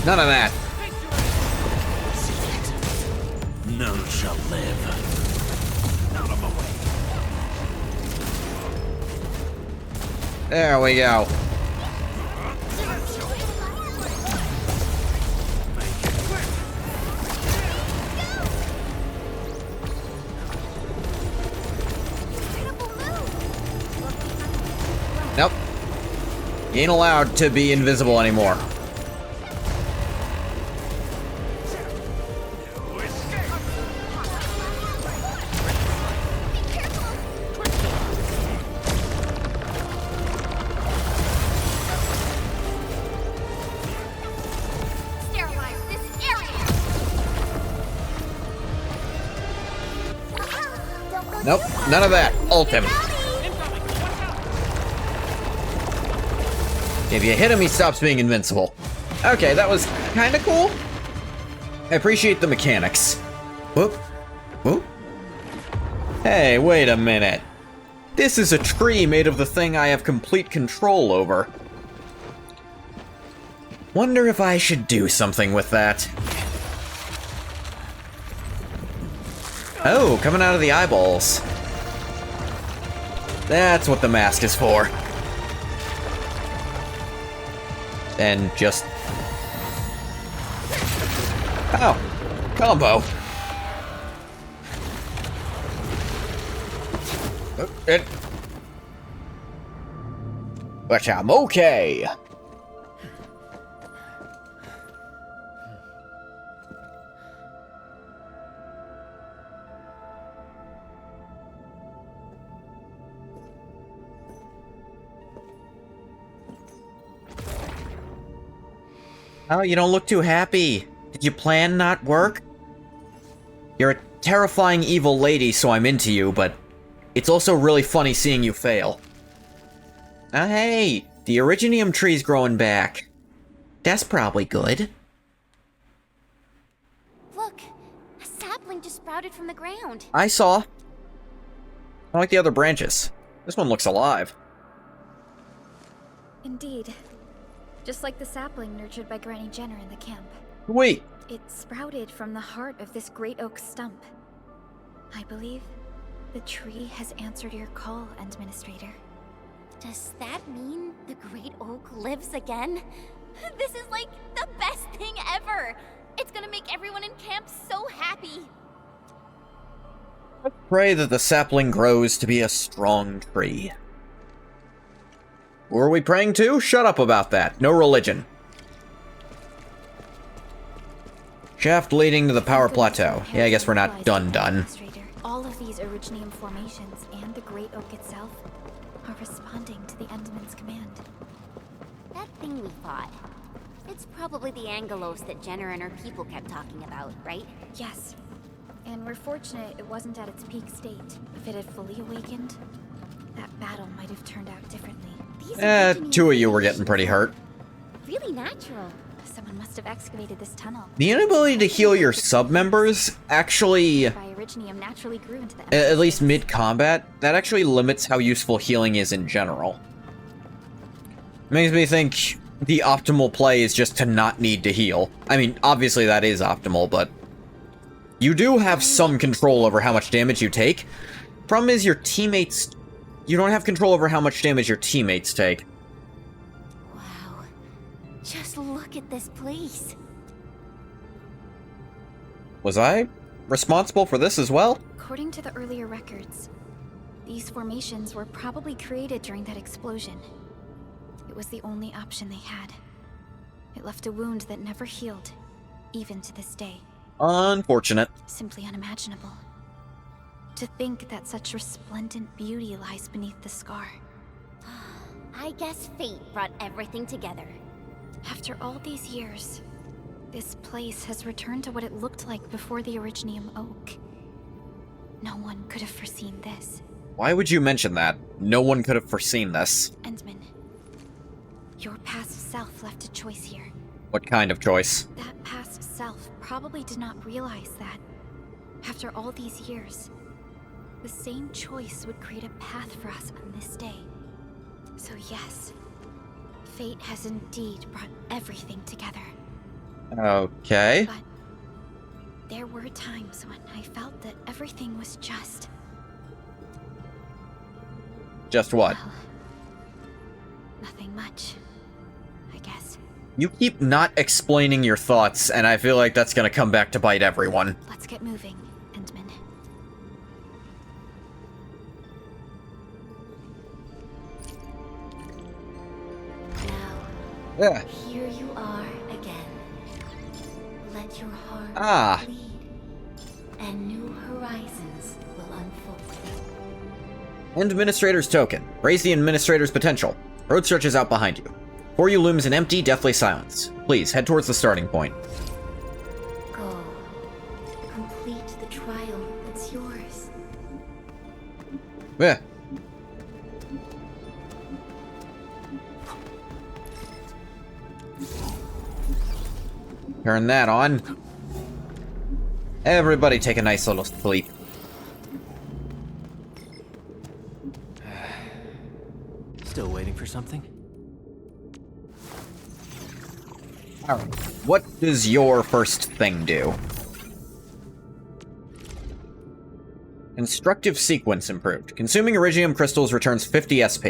None of that. None shall live. Out of the way. There we go. Nope. You ain't allowed to be invisible anymore. Nope, none of that. Ult him. If you hit him, he stops being invincible. Okay, that was kind of cool. I appreciate the mechanics. Whoop. Whoop. Hey, wait a minute. This is a tree made of the thing I have complete control over. Wonder if I should do something with that. Oh, coming out of the eyeballs. That's what the mask is for. And just... Oh, combo. But I'm okay. Oh, you don't look too happy. Did your plan not work? You're a terrifying evil lady, so I'm into you, but it's also really funny seeing you fail. Oh, hey, the Originium tree's growing back. That's probably good. Look, a sapling just sprouted from the ground. I saw. I like the other branches. This one looks alive. Indeed. Just like the sapling nurtured by Granny Jenner in the camp. Wait. It sprouted from the heart of this great oak stump. I believe the tree has answered your call, Administrator. Does that mean the Great Oak lives again? This is like the best thing ever! It's gonna make everyone in camp so happy! Pray that the sapling grows to be a strong tree. Who are we praying to? Shut up about that. No religion. Shaft leading to the power plateau. Yeah, I guess we're not done. All of these Originium formations and the Great Oak itself are responding to the Endman's command. That thing we fought. It's probably the Angelos that Jenner and her people kept talking about, right? Yes. And we're fortunate it wasn't at its peak state. If it had fully awakened, that battle might have turned out differently. Two of you were getting pretty hurt. Really natural. Someone must have excavated this tunnel. The inability to heal your sub-members actually... By Originium naturally grew into the at least mid-combat, that actually limits how useful healing is in general. Makes me think the optimal play is just to not need to heal. I mean, obviously that is optimal, but... you do have some control over how much damage you take. Problem is your teammates... you don't have control over how much damage your teammates take. Wow. Just look at this place. Was I responsible for this as well? According to the earlier records, these formations were probably created during that explosion. It was the only option they had. It left a wound that never healed, even to this day. Unfortunate. Simply unimaginable. To think that such resplendent beauty lies beneath the scar. I guess fate brought everything together. After all these years, this place has returned to what it looked like before the Originium Oak. No one could have foreseen this. Why would you mention that? No one could have foreseen this. Endman, your past self left a choice here. What kind of choice? That past self probably did not realize that, after all these years, the same choice would create a path for us on this day. So yes, fate has indeed brought everything together. Okay. But there were times when I felt that everything was just... Just what? Well, nothing much, I guess. You keep not explaining your thoughts, and I feel like that's gonna come back to bite everyone. Let's get moving, Endman. Now, here you are again. Let your heart bleed, and new horizons will unfold. Administrator's token. Raise the Administrator's potential. Road stretches out behind you. Before you looms an empty, deathly silence. Please, head towards the starting point. Go. Complete the trial that's yours. Yeah. Turn that on. Everybody take a nice little sleep. Still waiting for something? Alright, what does your first thing do? Constructive sequence improved. Consuming Iridium crystals returns 50 SP.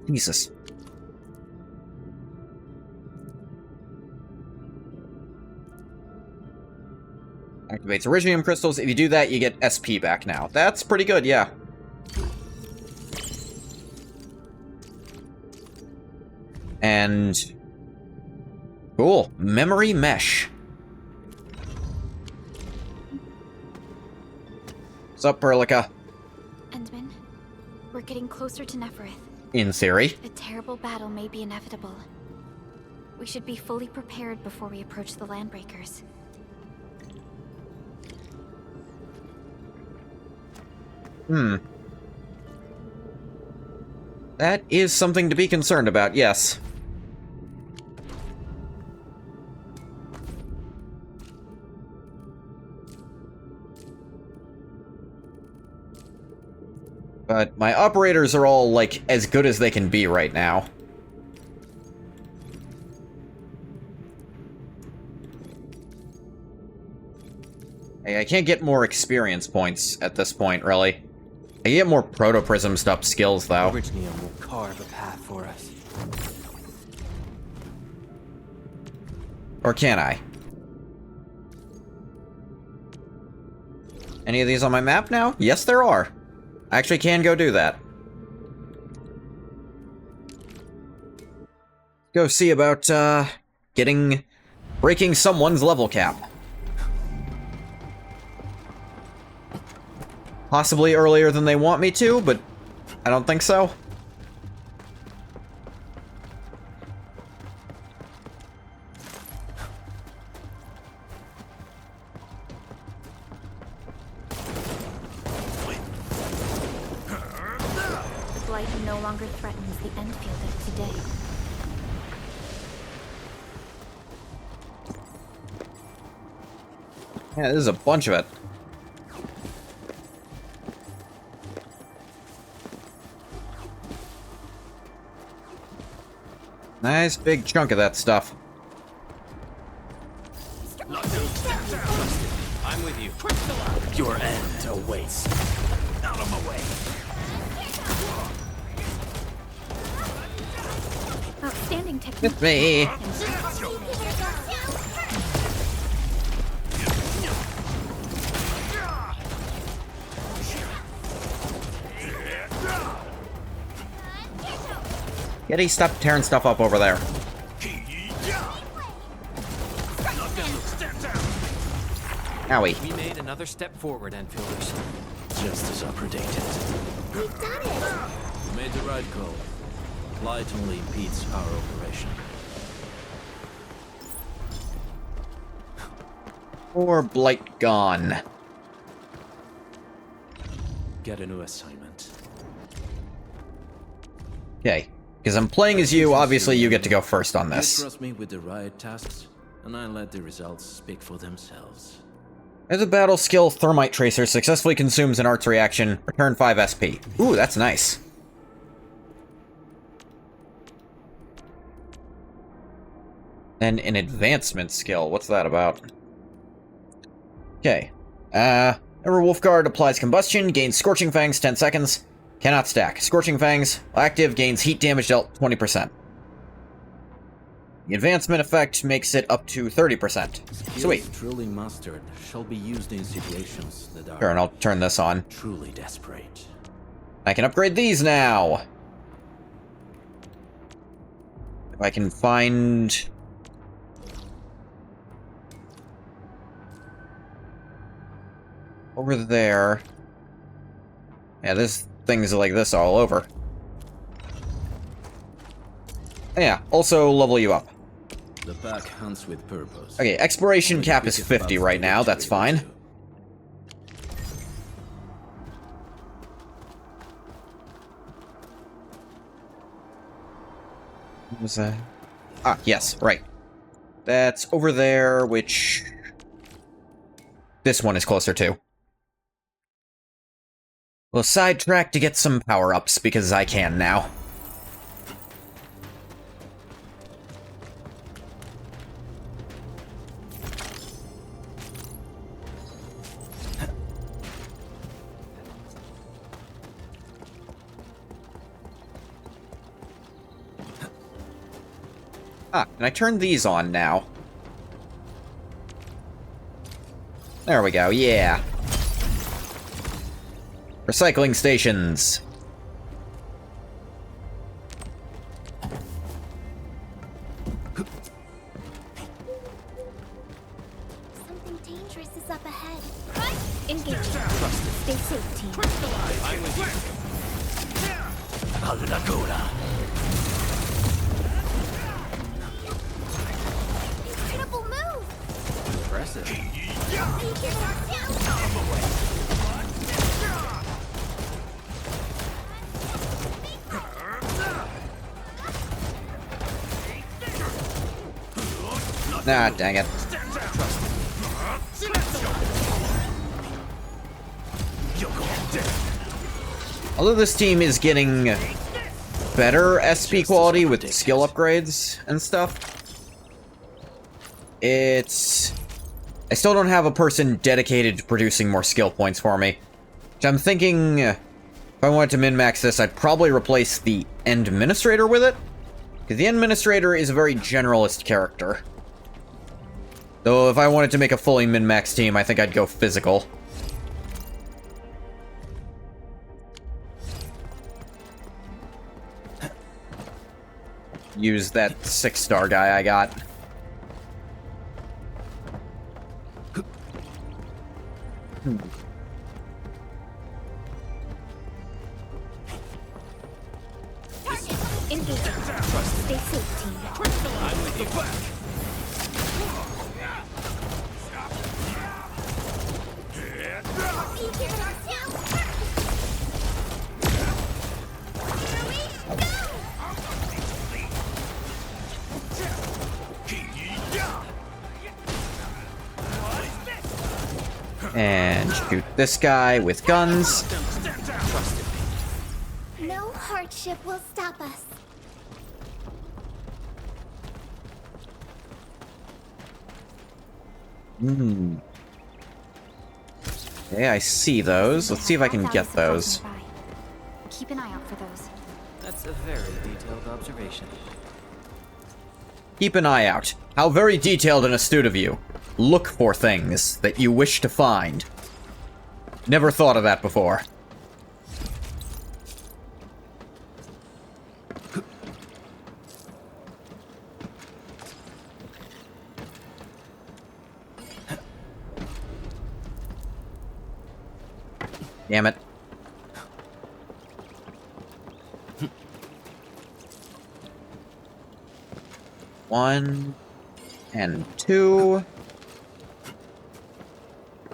Jesus. Activates Iridium crystals. If you do that, you get SP back now. That's pretty good, yeah. And... cool. Memory mesh. What's up, Perlica? Endman, we're getting closer to Neferith. In theory. A terrible battle may be inevitable. We should be fully prepared before we approach the Landbreakers. That is something to be concerned about, yes. But my operators are all, like, as good as they can be right now. Hey, I can't get more experience points at this point, really. I can get more protoprism stuff skills, though. Neon will carve a path for us. Or can I? Any of these on my map now? Yes, there are. I actually can go do that. Go see about, breaking someone's level cap. Possibly earlier than they want me to, but I don't think so. The Blight no longer threatens the Enfield of today. Yeah, there's a bunch of it. Nice big chunk of that stuff. I'm with you. Your end awaits. Out of my way. Outstanding technique. With me. Getty, stop tearing stuff up over there. Owie. We made another step forward, Enfielders. Just as I predicted. We've done it! You made the right call. Light only impedes our operation. Or Blight gone. Get a new assignment. Okay. Because I'm playing as you, obviously you get to go first on You this. trust me with the right tasks, and I let the results speak for themselves. As a battle skill, Thermite Tracer successfully consumes an arts reaction. Return 5 SP. Ooh, that's nice. Then an advancement skill. What's that about? Okay. Ever Wolfguard applies combustion, gains Scorching Fangs 10 seconds. Cannot stack. Scorching Fangs, active, gains heat damage dealt 20%. The advancement effect makes it up to 30%. Sweet. Skills truly mastered shall be used in situations that are Sure, and I'll turn this on. truly desperate. I can upgrade these now! If I can find... over there... Yeah, there's things like this all over. Yeah, also level you up. The pack hunts with purpose. Okay, exploration cap is 50 right now, that's fine. What was that? Ah, yes, right. That's over there, which... this one is closer to. We'll sidetrack to get some power-ups, because I can now. Ah, and I turn these on now. There we go, yeah. Recycling stations. Something dangerous is up ahead. Engage. Stay safe, team. I'm with Incredible move! Impressive. Nah, dang it. Although this team is getting better SP quality with skill upgrades and stuff, I still don't have a person dedicated to producing more skill points for me. Which I'm thinking, if I wanted to min-max this, I'd probably replace the Administrator with it. Because the Administrator is a very generalist character. Though if I wanted to make a fully min-max team, I think I'd go physical. Use that 6-star guy I got. Engage. Stay safe, team. I'm with the pack. And shoot this guy with guns. No hardship will stop us. Okay, I see those. Let's see if I can get those. Keep an eye out for those. That's a very detailed observation. Keep an eye out. How very detailed and astute of you. Look for things that you wish to find. Never thought of that before. Damn it. One and two.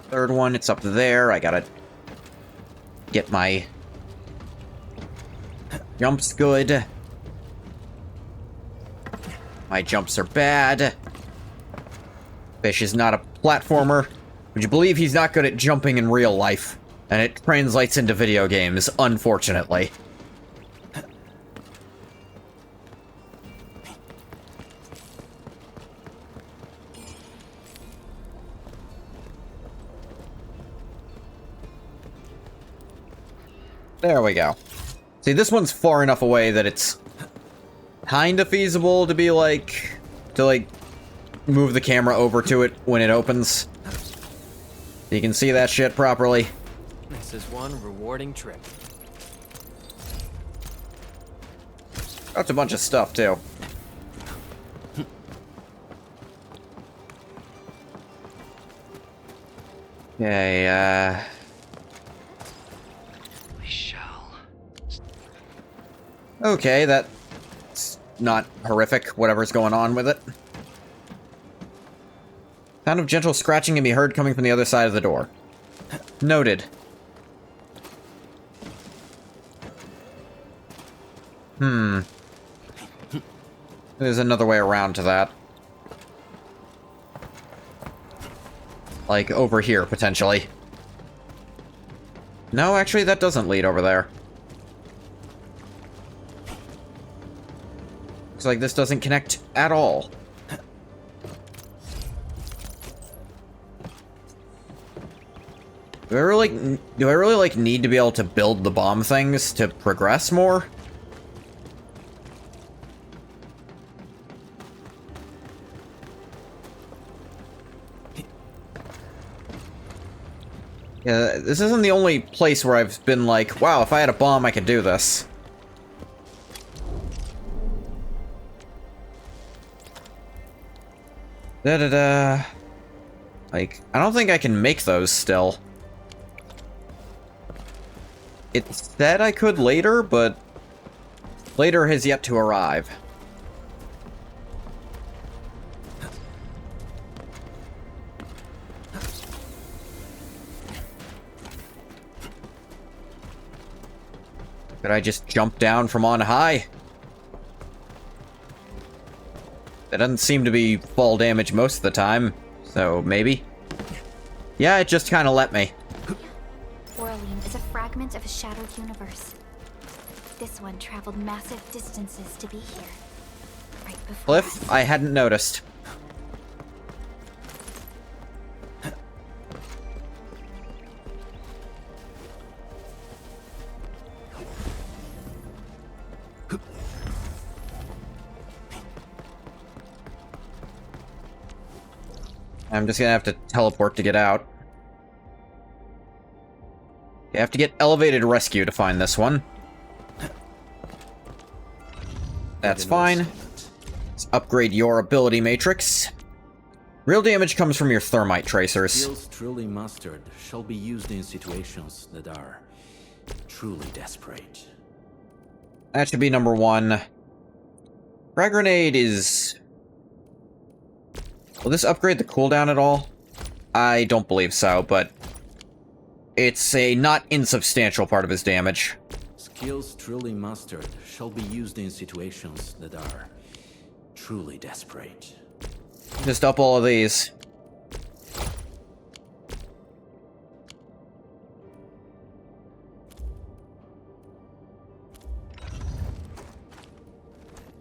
Third one, it's up there. I gotta get my jumps good. My jumps are bad. Fish is not a platformer. Would you believe he's not good at jumping in real life? And it translates into video games, unfortunately. There we go. See, this one's far enough away that it's kinda feasible to be like... move the camera over to it when it opens. You can see that shit properly. This is one rewarding trip. That's a bunch of stuff, too. Okay, We shall. okay, that's not horrific, whatever's going on with it. Sound of gentle scratching can be heard coming from the other side of the door. Noted. There's another way around to that. Like, over here, potentially. No, actually, that doesn't lead over there. Looks like this doesn't connect at all. Do I really, like, need to be able to build the bomb things to progress more? Yeah, this isn't the only place where I've been like, wow, if I had a bomb, I could do this. Da-da-da. Like, I don't think I can make those still. It said I could later, but later has yet to arrive. Could I just jump down from on high? That doesn't seem to be fall damage most of the time, so maybe. Yeah, it just kind of let me. Orlean is a fragment remnant of a shattered universe. This one traveled massive distances to be here. Right before us. Cliff, I hadn't noticed. I'm just gonna have to teleport to get out. You have to get elevated rescue to find this one. That's fine. Let's upgrade your ability matrix. Real damage comes from your thermite tracers. Skills truly mastered shall be used in situations that are truly desperate. That should be number 1. Frag grenade is... Will this upgrade the cooldown at all? I don't believe so, but it's a not insubstantial part of his damage. Skills truly mastered shall be used in situations that are truly desperate. Just up all of these.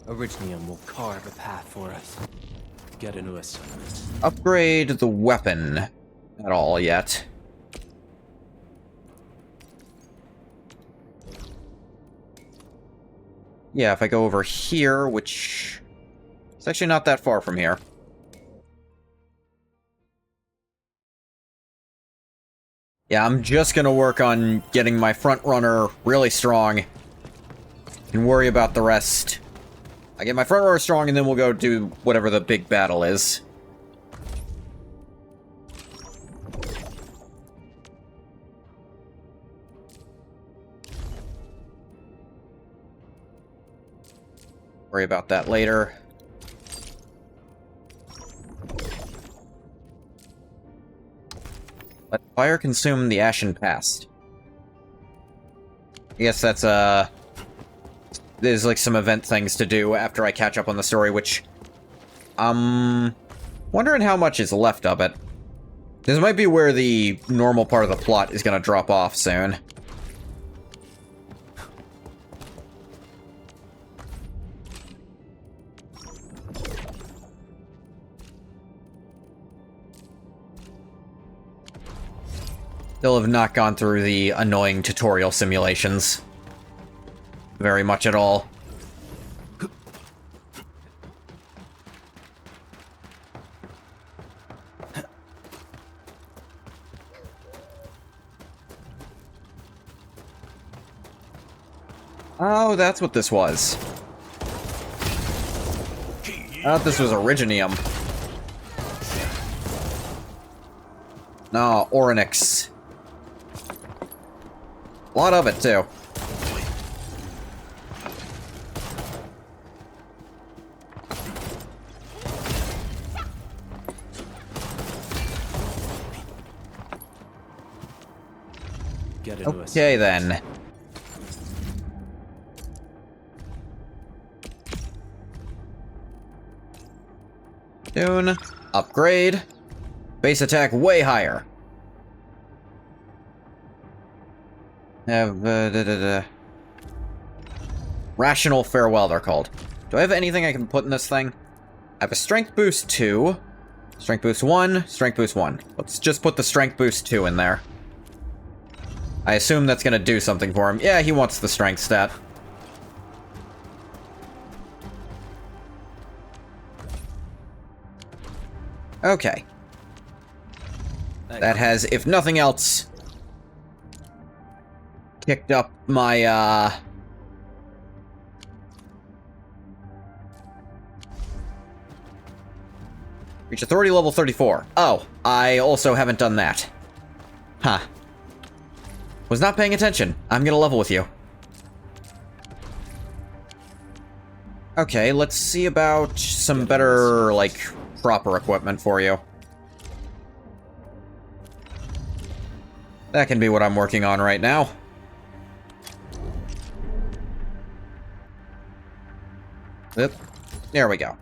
Originium will carve a path for us. Get a new assignment. Upgrade the weapon at all yet. Yeah, if I go over here, which is actually not that far from here. Yeah, I'm just gonna work on getting my front runner really strong and worry about the rest. I get my front runner strong and then we'll go do whatever the big battle is. Worry about that later. Let fire consume the ashen past. I guess that's, there's, like, some event things to do after I catch up on the story, which... wondering how much is left of it. This might be where the normal part of the plot is gonna drop off soon. Still have not gone through the annoying tutorial simulations. Very much at all. Oh, that's what this was. I thought this was Originium. No, Orynyx. A lot of it, too. Okay, then. Dune. Upgrade. Base attack way higher. Rational Farewell, they're called. Do I have anything I can put in this thing? I have a Strength Boost 2. Strength Boost 1. Strength Boost 1. Let's just put the Strength Boost 2 in there. I assume that's gonna do something for him. Yeah, he wants the Strength stat. Okay. That has, if nothing else, kicked up my, Reach authority level 34. Oh, I also haven't done that. Huh. Was not paying attention. I'm gonna level with you. Okay, let's see about some better, like, proper equipment for you. That can be what I'm working on right now. Yep. There we go.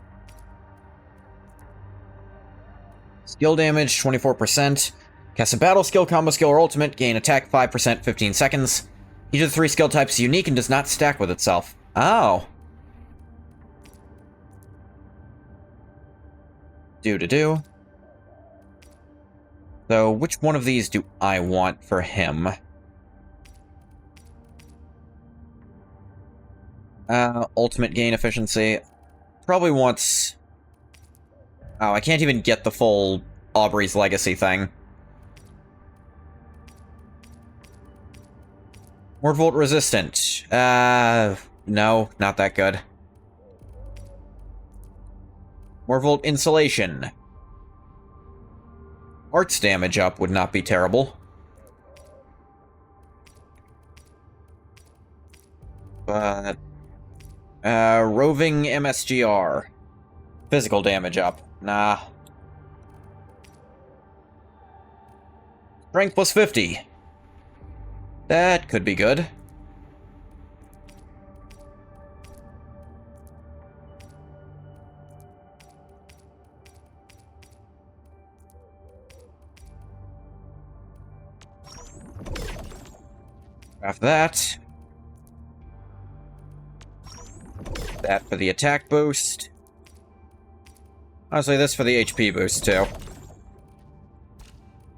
Skill damage, 24%. Cast a battle skill, combo skill, or ultimate. Gain attack 5%, 15 seconds. Each of the 3 skill types is unique and does not stack with itself. Oh. Do. So, which one of these do I want for him? Ultimate gain efficiency. Probably wants... Oh, I can't even get the full Aubrey's Legacy thing. More volt resistant. No, not that good. More volt insulation. Arts damage up would not be terrible. But... roving MSGR. Physical damage up. Nah. Strength plus 50. That could be good. After that. That for the attack boost. Honestly, this for the HP boost, too.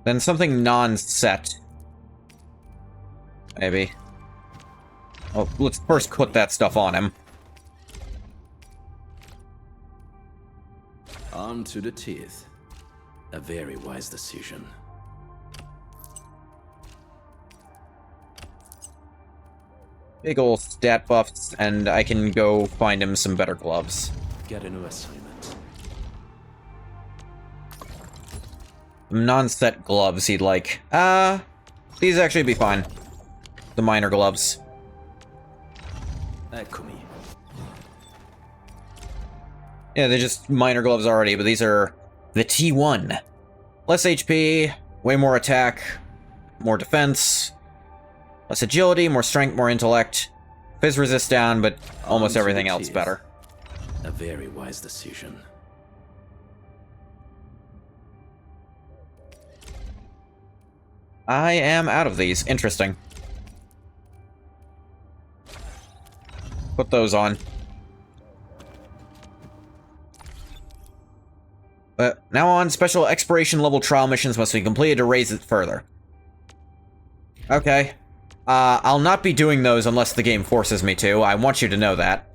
Then something non-set. Maybe. Oh, let's first put that stuff on him. Armed to the teeth. A very wise decision. Big ol' stat buffs, and I can go find him some better gloves. Get a new assignment. Non-set gloves he'd like. These actually be fine. The minor gloves. Alchemy. Yeah, they're just minor gloves already, but these are the T1. Less HP, way more attack, more defense, less agility, more strength, more intellect. Fizz resist down, but almost everything else better. A very wise decision. I am out of these. Interesting. Put those on. But now on, special exploration level trial missions must be completed to raise it further. Okay. I'll not be doing those unless the game forces me to. I want you to know that.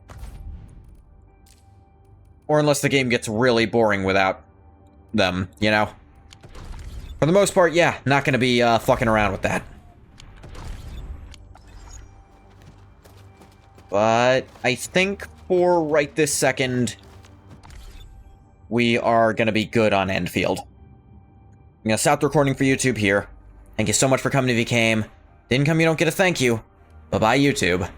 Or unless the game gets really boring without them, you know? For the most part, yeah, not gonna be fucking around with that. But I think for right this second, we are gonna be good on Enfield. I'm gonna stop the recording for YouTube here. Thank you so much for coming if you came. Didn't come, you don't get a thank you. Bye-bye, YouTube.